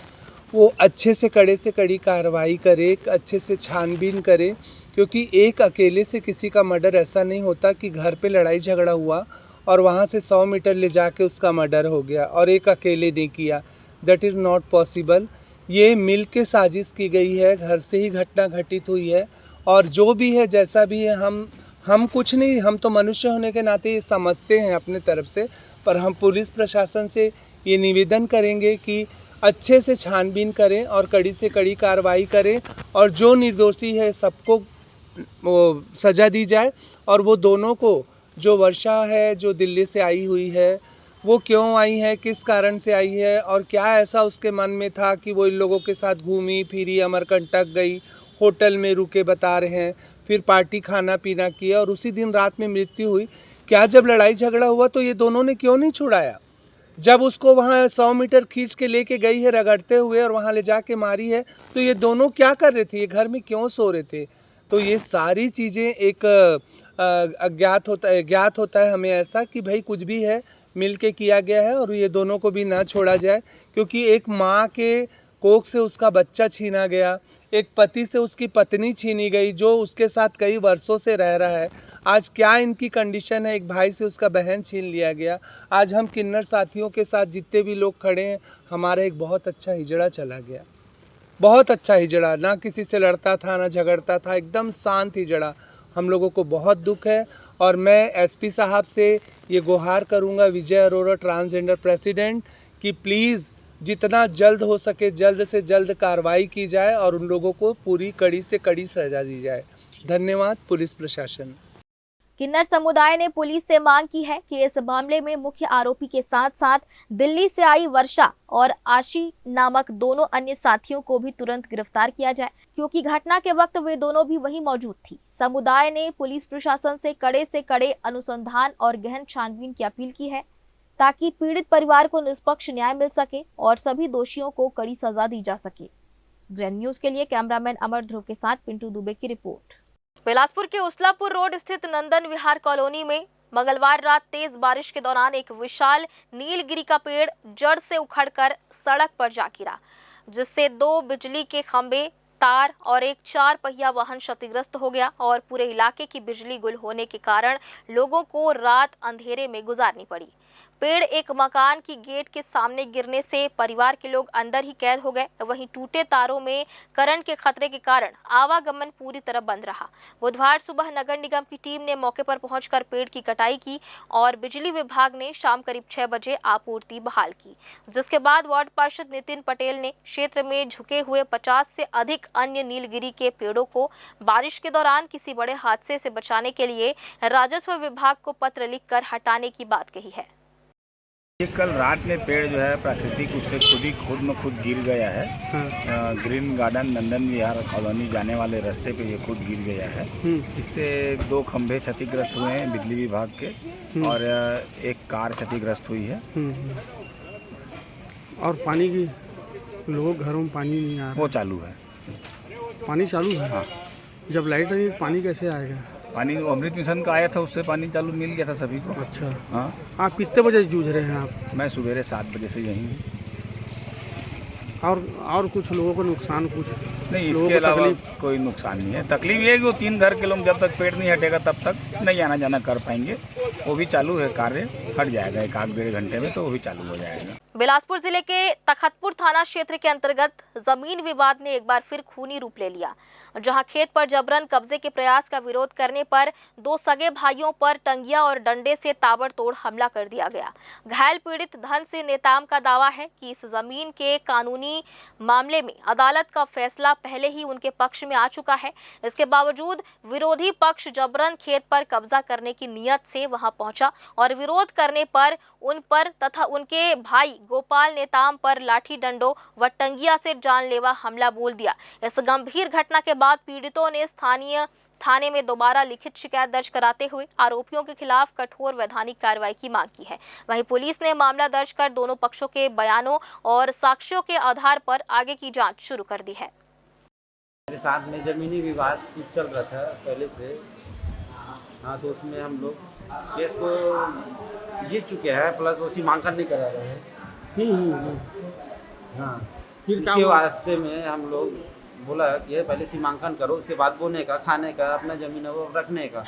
वो अच्छे से कड़ी कार्रवाई करे, अच्छे से छानबीन करे। क्योंकि एक अकेले से किसी का मर्डर ऐसा नहीं होता कि घर पे लड़ाई झगड़ा हुआ और वहाँ से 100 मीटर ले जाके उसका मर्डर हो गया और एक अकेले ने किया। That is not possible. ये मिल के साजिश की गई है, घर से ही घटना घटित हुई है। और जो भी है जैसा भी है, हम कुछ नहीं, हम तो मनुष्य होने के नाते ये समझते हैं अपने तरफ से। पर हम पुलिस प्रशासन से ये निवेदन करेंगे कि अच्छे से छानबीन करें और कड़ी से कड़ी कार्रवाई करें, और जो निर्दोषी है सबको वो सज़ा दी जाए। और वो दोनों को, जो वर्षा है जो दिल्ली से आई हुई है, वो क्यों आई है, किस कारण से आई है, और क्या ऐसा उसके मन में था कि वो इन लोगों के साथ घूमी फिरी, अमरकंटक गई, होटल में रुके बता रहे हैं, फिर पार्टी खाना पीना किया और उसी दिन रात में मृत्यु हुई। क्या जब लड़ाई झगड़ा हुआ तो ये दोनों ने क्यों नहीं छुड़ाया? जब उसको वहाँ 100 मीटर खींच के लेके गई है रगड़ते हुए और वहाँ ले जाके मारी है, तो ये दोनों क्या कर रहे थे? ये घर में क्यों सो रहे थे? तो ये सारी चीज़ें एक ज्ञात होता है हमें ऐसा कि भाई कुछ भी है मिल के किया गया है और ये दोनों को भी ना छोड़ा जाए। क्योंकि एक माँ के कोख से उसका बच्चा छीना गया, एक पति से उसकी पत्नी छीनी गई जो उसके साथ कई वर्षों से रह रहा है। आज क्या इनकी कंडीशन है? एक भाई से उसका बहन छीन लिया गया। आज हम किन्नर साथियों के साथ जितने भी लोग खड़े हैं, हमारा एक बहुत अच्छा हिजड़ा चला गया, बहुत अच्छा हिजड़ा। ना किसी से लड़ता था ना झगड़ता था, एकदम शांत हिजड़ा। हम लोगों को बहुत दुख है और मैं एसपी साहब से ये गुहार करूँगा, विजय अरोरा ट्रांसजेंडर प्रेसिडेंट, कि प्लीज़ जितना जल्द हो सके जल्द से जल्द कार्रवाई की जाए और उन लोगों को पूरी कड़ी से कड़ी सजा दी जाए। धन्यवाद पुलिस प्रशासन। किन्नर समुदाय ने पुलिस से मांग की है कि इस मामले में मुख्य आरोपी के साथ साथ दिल्ली से आई वर्षा और आशी नामक दोनों अन्य साथियों को भी तुरंत गिरफ्तार किया जाए, क्योंकि घटना के वक्त वे दोनों भी वहीं मौजूद थी। समुदाय ने पुलिस प्रशासन से कड़े अनुसंधान और गहन छानबीन की अपील की है, ताकि पीड़ित परिवार को निष्पक्ष न्याय मिल सके और सभी दोषियों को कड़ी सजा दी जा सके। ग्रैंड न्यूज के लिए कैमरामैन अमर ध्रुव के साथ पिंटू दुबे की रिपोर्ट। बिलासपुर के उसलापुर रोड स्थित नंदन विहार कॉलोनी में मंगलवार रात तेज बारिश के दौरान एक विशाल नीलगिरी का पेड़ जड़ से उखड़कर सड़क पर जा गिरा, जिससे 2 बिजली के खंभे, तार और एक 4 पहिया वाहन क्षतिग्रस्त हो गया और पूरे इलाके की बिजली गुल होने के कारण लोगों को रात अंधेरे में गुजारनी पड़ी। पेड़ एक मकान की गेट के सामने गिरने से परिवार के लोग अंदर ही कैद हो गए। वहीं टूटे तारों में करंट के खतरे के कारण आवागमन पूरी तरह बंद रहा। बुधवार सुबह नगर निगम की टीम ने मौके पर पहुंचकर पेड़ की कटाई की और बिजली विभाग ने शाम करीब 6 बजे आपूर्ति बहाल की, जिसके बाद वार्ड पार्षद नितिन पटेल ने क्षेत्र में झुके हुए 50 से अधिक अन्य नीलगिरी के पेड़ों को बारिश के दौरान किसी बड़े हादसे से बचाने के लिए राजस्व विभाग को पत्र लिखकर हटाने की बात कही है। ये कल रात में पेड़ जो है प्राकृतिक उससे खुद में खुद गिर गया है। ग्रीन गार्डन नंदन विहार कॉलोनी जाने वाले रास्ते पे ये खुद गिर गया है। इससे 2 खंभे क्षतिग्रस्त हुए हैं बिजली विभाग के और एक कार क्षतिग्रस्त हुई है। और पानी की लोगों घरों में पानी नहीं आ रहा, वो चालू है। पानी चालू है? हाँ। जब लाइट नहीं पानी कैसे आएगा? पानी अमृत मिशन का आया था, उससे पानी चालू मिल गया था सभी को। अच्छा। हाँ। आप कितने बजे जूझ रहे हैं आप? मैं सुबह 7 बजे से यहीं हूँ। और कुछ लोगों को नुकसान कुछ नहीं, इसके अलावा कोई नुकसान नहीं है। तकलीफ ये है कि वो 3 घर के लोग जब तक पेड़ नहीं हटेगा तब तक नहीं आना जाना कर पाएंगे। वो भी चालू है, कार्य हट जाएगा 1-1.5 घंटे में, तो वो भी चालू हो जाएगा। बिलासपुर जिले के तखतपुर थाना क्षेत्र के अंतर्गत जमीन विवाद ने एक बार फिर खूनी रूप ले लिया, जहां खेत पर जबरन कब्जे के प्रयास का विरोध करने पर दो सगे भाइयों पर टंगिया और डंडे से ताबड़तोड़ हमला कर दिया गया। घायल पीड़ित धन सिंह नेताम का दावा है कि इस जमीन के कानूनी मामले में अदालत का फैसला पहले ही उनके पक्ष में आ चुका है। इसके बावजूद विरोधी पक्ष जबरन खेत पर कब्जा करने की नियत से वहां पहुंचा और विरोध करने पर उन पर तथा उनके भाई गोपाल नेताम पर लाठी डंडों व टंगिया से जानलेवा हमला बोल दिया। इस गंभीर घटना के बाद पीड़ितों ने स्थानीय थाने में दोबारा लिखित शिकायत दर्ज कराते हुए आरोपियों के खिलाफ कठोर वैधानिक कार्रवाई की मांग की है। वहीं पुलिस ने मामला दर्ज कर दोनों पक्षों के बयानों और साक्ष्यों के आधार पर आगे की जांच शुरू कर दी है। मेरे साथ में जमीनी विवाद चल रहा था पहले से। हाँ, तो उसमें हम लोग केस को जीत चुके हैं, प्लस वो सीमांकन नहीं करा रहे हैं। हाँ, फिर इसके वास्ते में हम लोग बोला कि पहले सीमांकन करो, उसके बाद बोने का, खाने का, अपना जमीन है वो रखने का।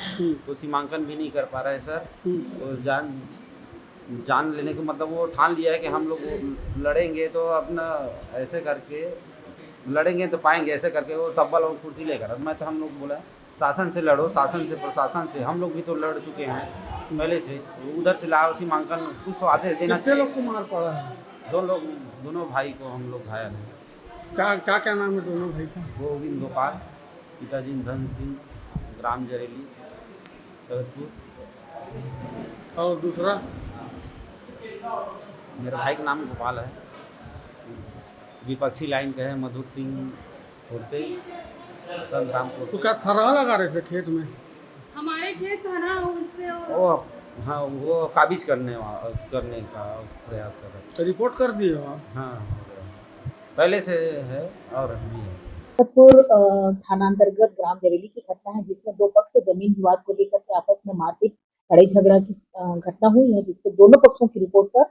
तो सीमांकन भी नहीं कर पा रहे सर। तो जान लेने का मतलब वो ठान लिया है कि हम लोग लड़ेंगे तो अपना ऐसे करके लड़ेंगे तो पाएंगे, ऐसे करके वो तब्बल और कुर्सी लेकर। मैं तो हम लोग बोला शासन से लड़ो, शासन से प्रशासन से। हम लोग भी तो लड़ चुके हैं पहले से। उधर से लाओ सीमांकन, कुछ आदेश देना चाहिए। लोग को मार पड़ा है? दोनों भाई को हम लोग घायल हैं। क्या नाम है दोनों भाई का? गोविंद गोपाल, पिताजी धन सिंह, ग्राम जरेली, तखतपुर। और दूसरा? मेरे भाई का नाम गोपाल है। विपक्षी लाइन का है मधुर सिंह होते। तो क्या थरहा लगा रहे थे खेत में? हमारे खेत था ना, उसमें हाँ, वो काबिज करने का प्रयास कर रहे थे। रिपोर्ट कर दिए हो? हाँ, पहले से है और अभी है। तखतपुर थाना अंतर्गत ग्राम जरेली की घटना है, जिसमें दो पक्ष जमीन विवाद को लेकर के आपस में मारपीट लड़ाई झगड़ा की घटना हुई है, जिसके दोनों पक्षों की रिपोर्ट पर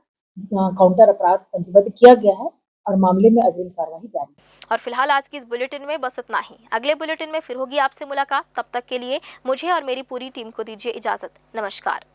काउंटर अपराध पंजीबद्ध किया गया है और मामले में अग्रिम कार्रवाई जारी है। और फिलहाल आज की इस बुलेटिन में बस इतना ही। अगले बुलेटिन में फिर होगी आपसे मुलाकात। तब तक के लिए मुझे और मेरी पूरी टीम को दीजिए इजाजत। नमस्कार।